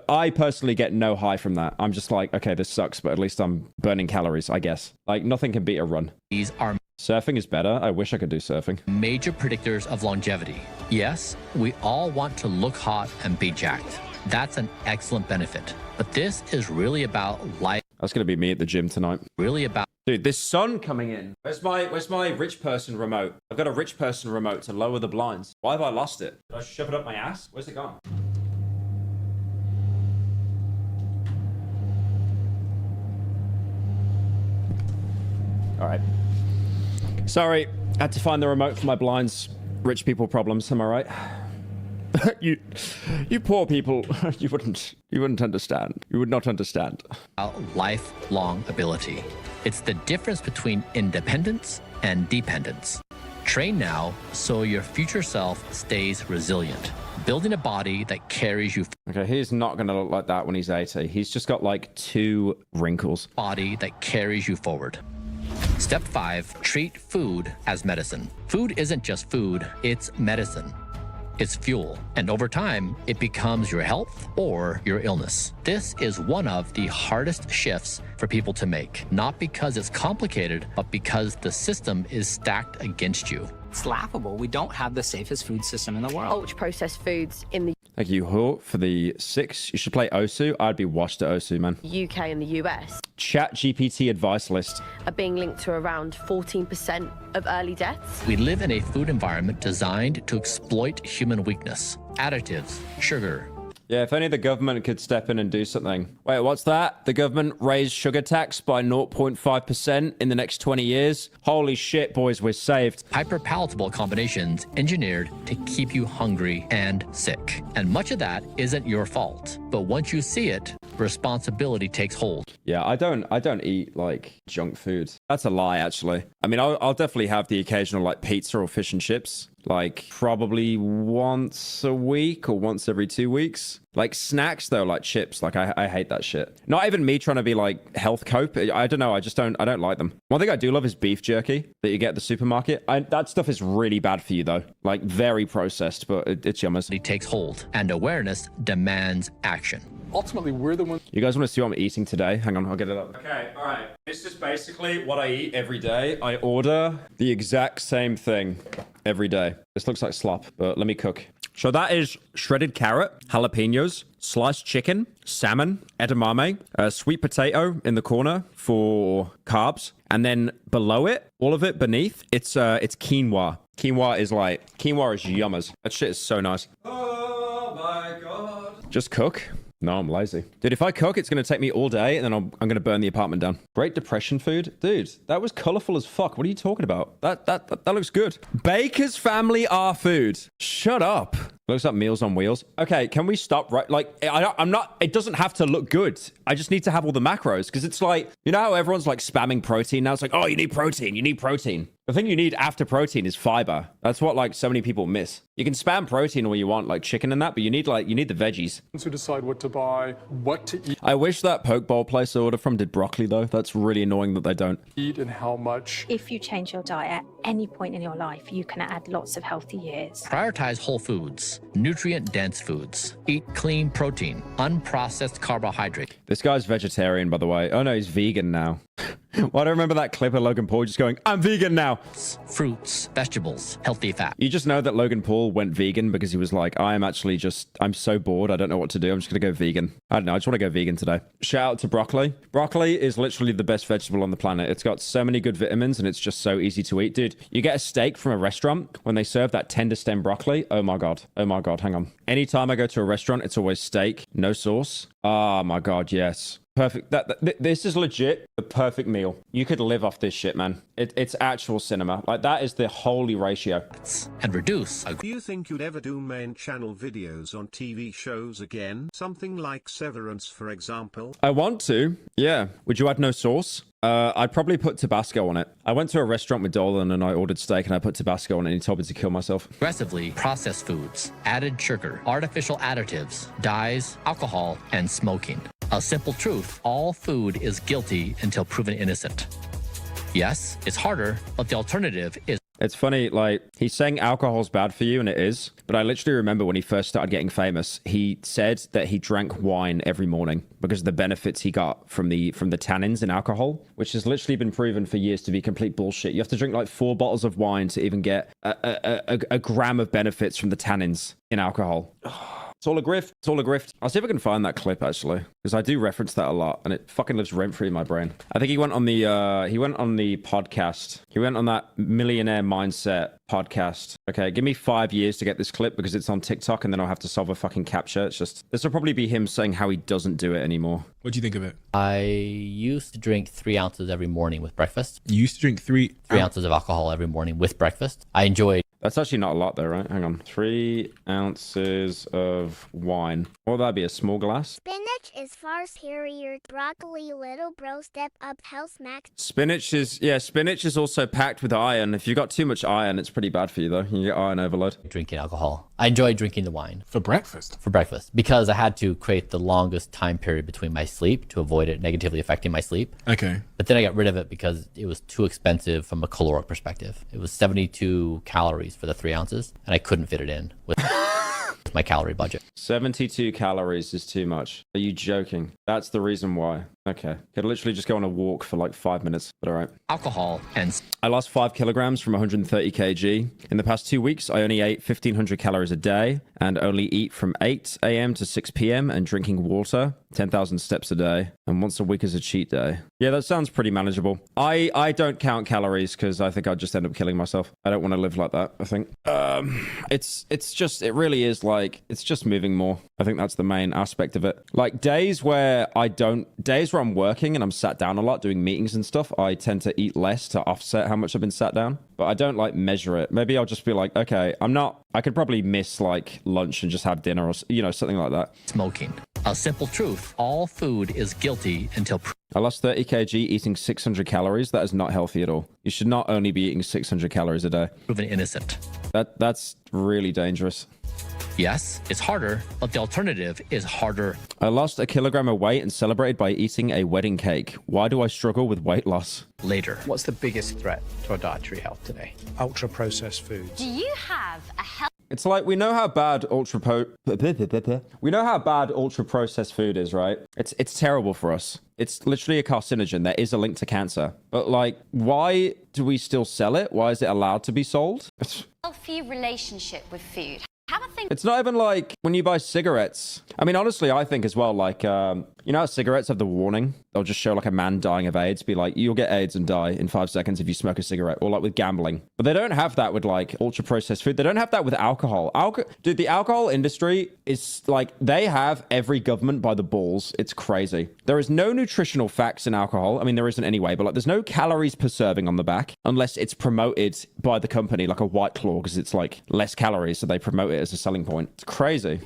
I personally get no high from that. I'm just like, okay, this sucks, but at least I'm burning calories, I guess. Like, nothing can beat a run. These are surfing is better. I wish I could do surfing. Major predictors of longevity. Yes, we all want to look hot and be jacked. That's an excellent benefit. But this is really about life. That's going to be me at the gym tonight. Really about... Dude, this sun coming in. Where's my rich person remote? I've got a rich person remote to lower the blinds. Why have I lost it? Did I shove it up my ass? Where's it gone? All right. Sorry, I had to find the remote for my blinds. Rich people problems, am I right? you poor people, you wouldn't understand. You would not understand. Lifelong ability. It's the difference between independence and dependence. Train now so your future self stays resilient. Building a body that carries you. Okay, he's not going to look like that when he's 80. He's just got like 2 wrinkles. Body that carries you forward. Step 5, treat food as medicine. Food isn't just food, it's medicine. It's fuel, and over time, it becomes your health or your illness. This is one of the hardest shifts for people to make, not because it's complicated, but because the system is stacked against you. It's laughable. We don't have the safest food system in the world. Ultra-processed foods in the Thank you, Ho, for the 6. You should play Osu. I'd be washed at Osu, man. UK and the US Chat GPT advice list are being linked to around 14% of early deaths. We live in a food environment designed to exploit human weakness. Additives, sugar. Yeah, if only the government could step in and do something. Wait, what's that? The government raised sugar tax by 0.5% in the next 20 years? Holy shit, boys, we're saved. Hyperpalatable combinations engineered to keep you hungry and sick. And much of that isn't your fault. But once you see it, responsibility takes hold. Yeah, I don't eat like junk food. That's a lie, actually. I mean, I'll definitely have the occasional like pizza or fish and chips. Like probably once a week or once every 2 weeks. Like snacks though, like chips, like I hate that shit. Not even me trying to be like health cope. I don't know. I don't like them. One thing I do love is beef jerky that you get at the supermarket. That stuff is really bad for you though. Like very processed, but it's yummers. It takes hold and awareness demands action. Ultimately, we're the ones. You guys want to see what I'm eating today? Hang on, I'll get it up. Okay, all right. This is basically what I eat every day. I order the exact same thing every day. This looks like slop, but let me cook. So that is shredded carrot, jalapenos, sliced chicken, salmon, edamame, sweet potato in the corner for carbs. And then below it, all of it beneath, it's quinoa. Quinoa is yummers. That shit is so nice. Oh my God. Just cook. No, I'm lazy. Dude, if I cook, it's going to take me all day, and then I'm going to burn the apartment down. Great Depression food? Dude, that was colorful as fuck. What are you talking about? That looks good. Baker's family are food. Shut up. Looks like Meals on Wheels. Okay, can we stop? Right, like I'm not. It doesn't have to look good. I just need to have all the macros because it's like, you know how everyone's like spamming protein now. It's like, oh, you need protein. You need protein. The thing you need after protein is fiber. That's what like so many people miss. You can spam protein all you want, like chicken and that, but you need the veggies. To decide what to buy, what to eat. I wish that poke bowl place I ordered from did broccoli though. That's really annoying that they don't. Eat and how much. If you change your diet at any point in your life, you can add lots of healthy years. Prioritize whole foods, nutrient-dense foods. Eat clean protein, unprocessed carbohydrate. This guy's vegetarian, by the way. Oh no, he's vegan now. Well, I don't remember that clip of Logan Paul just going, I'm vegan now. Fruits, vegetables, healthy fat. You just know that Logan Paul went vegan because he was like, I'm so bored. I don't know what to do. I'm just going to go vegan. I don't know. I just want to go vegan today. Shout out to broccoli. Broccoli is literally the best vegetable on the planet. It's got so many good vitamins and it's just so easy to eat. Dude, you get a steak from a restaurant when they serve that tender stem broccoli. Oh my God. Oh my God. Hang on. Anytime I go to a restaurant, it's always steak, no sauce. Oh my God. Yes. Perfect. This is legit the perfect meal. You could live off this shit, man. It's actual cinema. Like, that is the holy ratio. And reduce. Do you think you'd ever do main channel videos on TV shows again? Something like Severance, for example? I want to. Yeah. Would you add no sauce? I'd probably put Tabasco on it. I went to a restaurant with Dolan and I ordered steak and I put Tabasco on it and he told me to kill myself. Aggressively processed foods, added sugar, artificial additives, dyes, alcohol, and smoking. A simple truth, all food is guilty until proven innocent. Yes, it's harder, but the alternative is... It's funny, like, he's saying alcohol's bad for you, and it is. But I literally remember when he first started getting famous, he said that he drank wine every morning because of the benefits he got from the tannins in alcohol, which has literally been proven for years to be complete bullshit. You have to drink like 4 bottles of wine to even get a gram of benefits from the tannins in alcohol. It's all a grift. It's all a grift. I'll see if I can find that clip, actually, because I do reference that a lot, and it fucking lives rent-free in my brain. I think he went on the podcast. He went on that Millionaire Mindset podcast. Okay, give me 5 years to get this clip because it's on TikTok, and then I'll have to solve a fucking captcha. It's just, this will probably be him saying how he doesn't do it anymore. What do you think of it? I used to drink 3 ounces every morning with breakfast. You used to drink 3 ounces of alcohol every morning with breakfast. I enjoyed... That's actually not a lot though, right? Hang on. 3 ounces of wine. Well, that'd be a small glass. Spinach is far superior. Broccoli, little bro, step up, health max. Spinach is also packed with iron. If you got too much iron, it's pretty bad for you though. You get iron overload. Drinking alcohol. I enjoyed drinking the wine. For breakfast? For breakfast. Because I had to create the longest time period between my sleep to avoid it negatively affecting my sleep. Okay. But then I got rid of it because it was too expensive from a caloric perspective. It was 72 calories for the 3 ounces, and I couldn't fit it in with my calorie budget. 72 calories is too much. Are you joking? That's the reason why. Okay. Could literally just go on a walk for like 5 minutes, but all right. Alcohol and... I lost 5 kilograms from 130 kg. In the past 2 weeks, I only ate 1,500 calories a day and only eat from 8 a.m. to 6 p.m. and drinking water, 10,000 steps a day, and once a week is a cheat day. Yeah, that sounds pretty manageable. I don't count calories because I think I'd just end up killing myself. I don't want to live like that, I think. It really is like, it's just moving more. I think that's the main aspect of it. Like days where I'm working and I'm sat down a lot doing meetings and stuff, I tend to eat less to offset how much I've been sat down, but I don't like measure it. Maybe I'll just be like, okay, I could probably miss like lunch and just have dinner or, you know, something like that. Smoking. A simple truth. All food is guilty until... I lost 30 kg eating 600 calories. That is not healthy at all. You should not only be eating 600 calories a day. Proven innocent. That's really dangerous. Yes, it's harder, but the alternative is harder. I lost 1 kilogram of weight and celebrated by eating a wedding cake. Why do I struggle with weight loss? Later. What's the biggest threat to our dietary health today? Ultra-processed foods. Do you have a health... It's like we know how bad ultra-processed food is, right? It's terrible for us. It's literally a carcinogen. There is a link to cancer. But like, why do we still sell it? Why is it allowed to be sold? Healthy relationship with food. Have a think. It's not even like when you buy cigarettes. I mean, honestly, I think as well, like, you know how cigarettes have the warning they'll just show like a man dying of AIDS, be like, you'll get AIDS and die in 5 seconds if you smoke a cigarette, or like with gambling. But they don't have that with like ultra processed food. They don't have that with alcohol. Dude, the alcohol industry is like, they have every government by the balls. It's crazy. There is no nutritional facts in alcohol. I mean, there isn't anyway, but like there's no calories per serving on the back unless it's promoted by the company, like a White Claw, because it's like less calories, so they promote it as a selling point. It's crazy.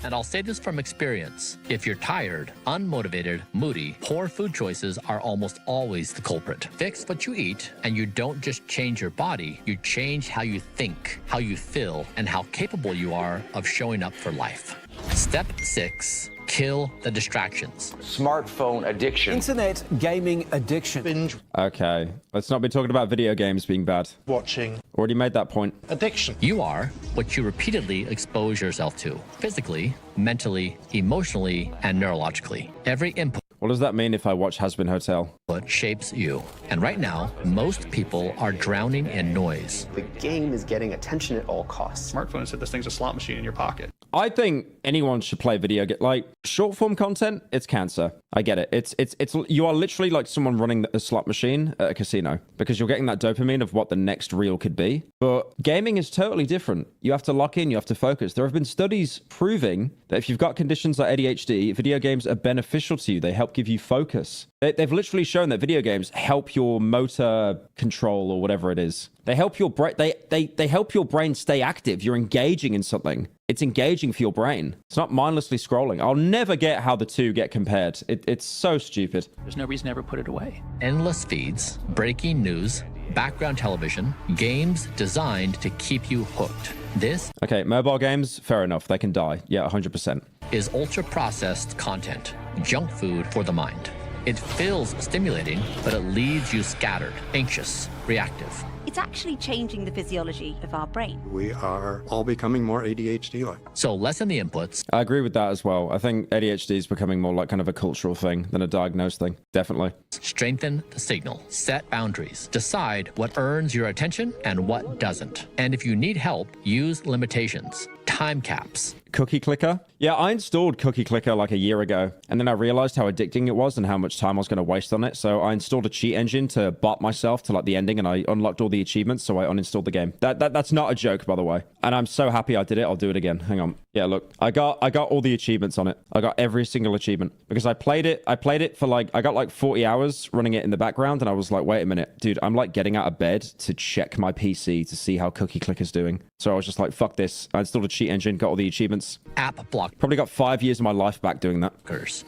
And I'll say this from experience. If you're tired, unmotivated, moody, poor food choices are almost always the culprit. Fix what you eat, and you don't just change your body, you change how you think, how you feel, and how capable you are of showing up for life. Step 6. Kill the distractions. Smartphone addiction. Internet gaming addiction. Binge. Okay, let's not be talking about video games being bad. Watching. Already made that point. Addiction. You are what you repeatedly expose yourself to, physically, mentally, emotionally, and neurologically. Every input. What does that mean if I watch Has Been Hotel? What shapes you. And right now, most people are drowning in noise. The game is getting attention at all costs. Smartphone said this thing's a slot machine in your pocket. I think anyone should play video game. Like short form content, it's cancer. I get it. It's you are literally like someone running a slot machine at a casino because you're getting that dopamine of what the next reel could be. But gaming is totally different. You have to lock in, you have to focus. There have been studies proving that if you've got conditions like ADHD, video games are beneficial to you. They help give you focus. They've literally shown that video games help your motor control or whatever it is. They help your brain. They help your brain stay active. You're engaging in something. It's engaging for your brain. It's not mindlessly scrolling. I'll never get how the two get compared. It's so stupid. There's no reason to ever put it away. Endless feeds, breaking news, background television, games designed to keep you hooked. This okay, mobile games, fair enough. They can die. Yeah, 100%. Is ultra-processed content, junk food for the mind. It feels stimulating, but it leaves you scattered, anxious, reactive. It's actually changing the physiology of our brain. We are all becoming more ADHD-like. So lessen the inputs. I agree with that as well. I think ADHD is becoming more like kind of a cultural thing than a diagnosed thing. Definitely. Strengthen the signal. Set boundaries. Decide what earns your attention and what doesn't. And if you need help, use limitations. Time caps. Cookie Clicker. Yeah, I installed Cookie Clicker like a year ago, and then I realized how addicting it was and how much time I was going to waste on it. So I installed a cheat engine to bot myself to like the ending, and I unlocked all the achievements, so I uninstalled the game. That's not a joke, by the way. And I'm so happy I did it. I'll do it again. Hang on. Yeah, look, I got all the achievements on it. I got every single achievement because I played it for like, I got like 40 hours running it in the background, and I was like, wait a minute, dude, I'm like getting out of bed to check my PC to see how Cookie Clicker's doing. So I was just like, fuck this. I installed a cheat engine, got all the achievements. App block. Probably got 5 years of my life back doing that.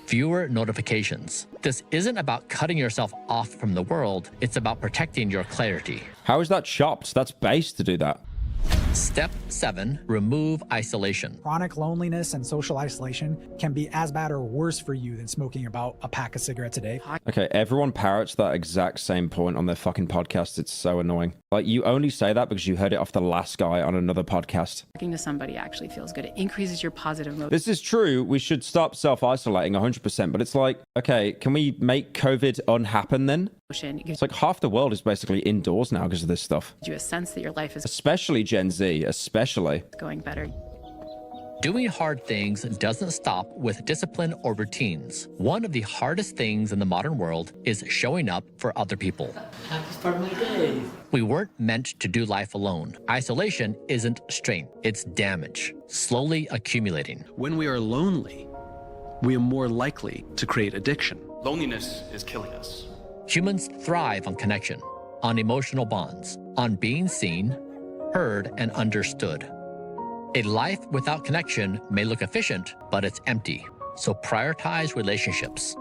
Fewer notifications. This isn't about cutting yourself off from the world. It's about protecting your clarity. How is that chopped? That's base to do that. Step 7, remove isolation. Chronic loneliness and social isolation can be as bad or worse for you than smoking about a pack of cigarettes a day. Okay, everyone parrots that exact same point on their fucking podcast. It's so annoying. Like, you only say that because you heard it off the last guy on another podcast. Talking to somebody actually feels good. It increases your positive mood. This is true. We should stop self-isolating 100%. But it's like, okay, can we make COVID unhappen then? It's like half the world is basically indoors now because of this stuff. You a sense that your life is... Especially Gen Z, especially. ...going better. Doing hard things doesn't stop with discipline or routines. One of the hardest things in the modern world is showing up for other people. Happiest part of my day. We weren't meant to do life alone. Isolation isn't strength, it's damage, slowly accumulating. When we are lonely, we are more likely to create addiction. Loneliness is killing us. Humans thrive on connection, on emotional bonds, on being seen, heard, and understood. A life without connection may look efficient, but it's empty. So prioritize relationships.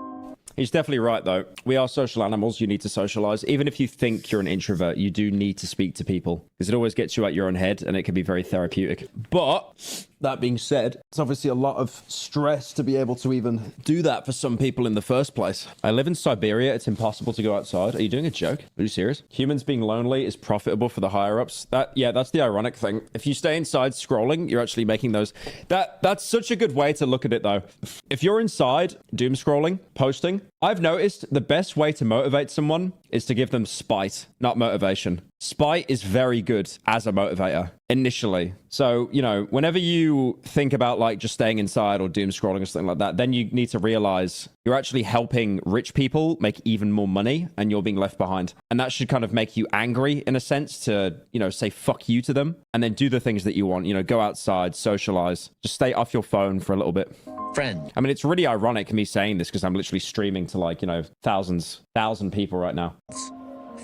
He's definitely right, though. We are social animals. You need to socialize. Even if you think you're an introvert, you do need to speak to people because it always gets you out your own head and it can be very therapeutic. But that being said, it's obviously a lot of stress to be able to even do that for some people in the first place. I live in Siberia. It's impossible to go outside. Are you doing a joke? Are you serious? Humans being lonely is profitable for the higher ups. That's the ironic thing. If you stay inside scrolling, you're actually making those. That's such a good way to look at it, though. If you're inside doom scrolling, posting, I've noticed the best way to motivate someone is to give them spite, not motivation. spite is very good as a motivator initially. So, you know, whenever you think about like just staying inside or doom scrolling or something like that, then you need to realize you're actually helping rich people make even more money and you're being left behind. And that should kind of make you angry in a sense to, you know, say fuck you to them and then do the things that you want, you know, go outside, socialize, just stay off your phone for a little bit. Friend. I mean, it's really ironic me saying this because I'm literally streaming to like, you know, thousand people right now.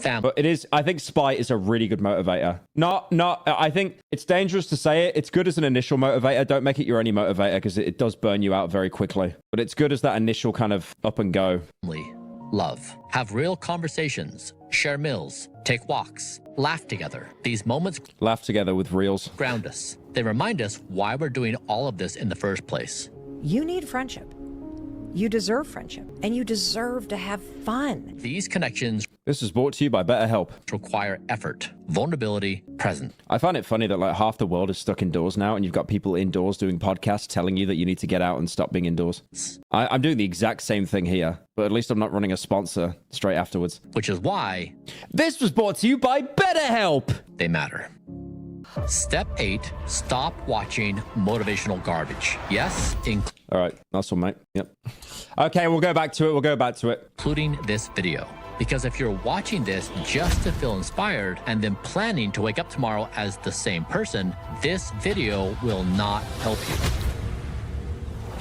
But it is, I think spite is a really good motivator. I think it's dangerous to say it. It's good as an initial motivator. Don't make it your only motivator because it does burn you out very quickly. But it's good as that initial kind of up and go. Love. Have real conversations. Share meals. Take walks. Laugh together. These moments laugh together with reels. Ground us. They remind us why we're doing all of this in the first place. You need friendship. You deserve friendship. And you deserve to have fun. These connections. This is brought to you by BetterHelp. Require effort, vulnerability, present. I find it funny that like half the world is stuck indoors now and you've got people indoors doing podcasts telling you that you need to get out and stop being indoors. I'm doing the exact same thing here, but at least I'm not running a sponsor straight afterwards. Which is why this was brought to you by BetterHelp. They matter. Step 8, stop watching motivational garbage. Yes, all right, that's all, mate. Yep. Okay, we'll go back to it. Including this video. Because if you're watching this just to feel inspired and then planning to wake up tomorrow as the same person, this video will not help you.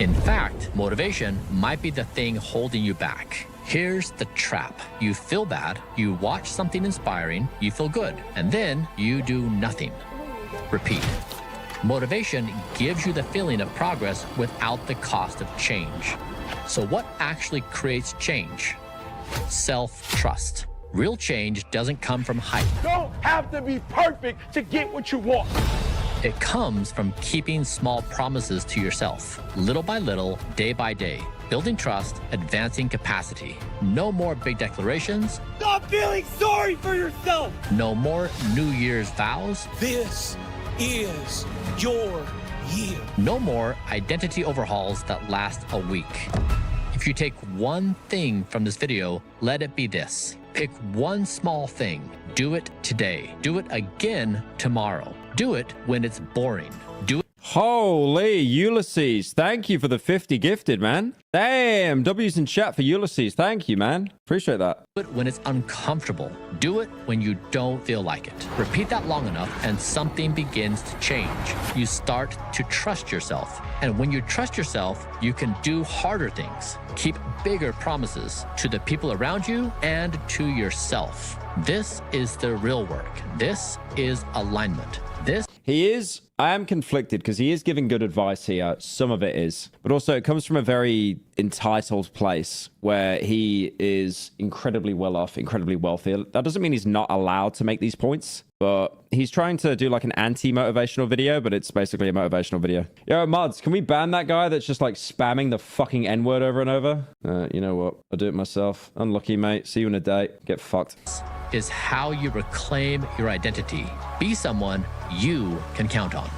In fact, motivation might be the thing holding you back. Here's the trap. You feel bad, you watch something inspiring, you feel good, and then you do nothing. Repeat. Motivation gives you the feeling of progress without the cost of change. So what actually creates change? Self-trust. Real change doesn't come from hype. Don't have to be perfect to get what you want. It comes from keeping small promises to yourself, little by little, day by day, building trust, advancing capacity. No more big declarations. Stop feeling sorry for yourself. No more New Year's vows. This is your year. No more identity overhauls that last a week. If you take one thing from this video, let it be this. Pick one small thing. Do it today. Do it again tomorrow. Do it when it's boring. Do it. Holy Ulysses. Thank you for the 50 gifted, man. Damn. W's in chat for Ulysses. Thank you, man. Appreciate that. Do it when it's uncomfortable. Do it when you don't feel like it. Repeat that long enough and something begins to change. You start to trust yourself. And when you trust yourself, you can do harder things. Keep bigger promises to the people around you and to yourself. This is the real work. This is alignment. I am conflicted because he is giving good advice here. Some of it is. But also it comes from a very entitled place where he is incredibly well off, incredibly wealthy. That doesn't mean he's not allowed to make these points, but he's trying to do like an anti-motivational video, but it's basically a motivational video. Yo, Mods, can we ban that guy that's just like spamming the fucking N-word over and over? You know what? I'll do it myself. Unlucky, mate. See you in a day. Get fucked. Is how you reclaim your identity. Be someone you can count on.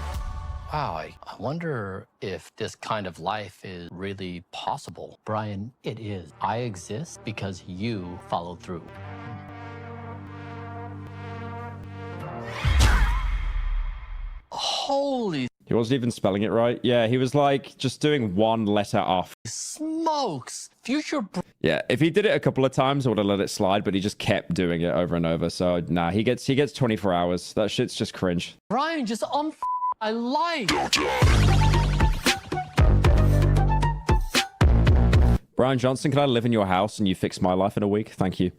Wow, I wonder if this kind of life is really possible. Brian, it is. I exist because you followed through. Holy He wasn't even spelling it right. Yeah, he was like just doing one letter off. smokes! Future. Yeah, if he did it a couple of times, I would have let it slide, but he just kept doing it over and over. So nah, he gets 24 hours. That shit's just cringe. Brian, just I lied. Brian Johnson, can I live in your house and you fix my life in a week? Thank you.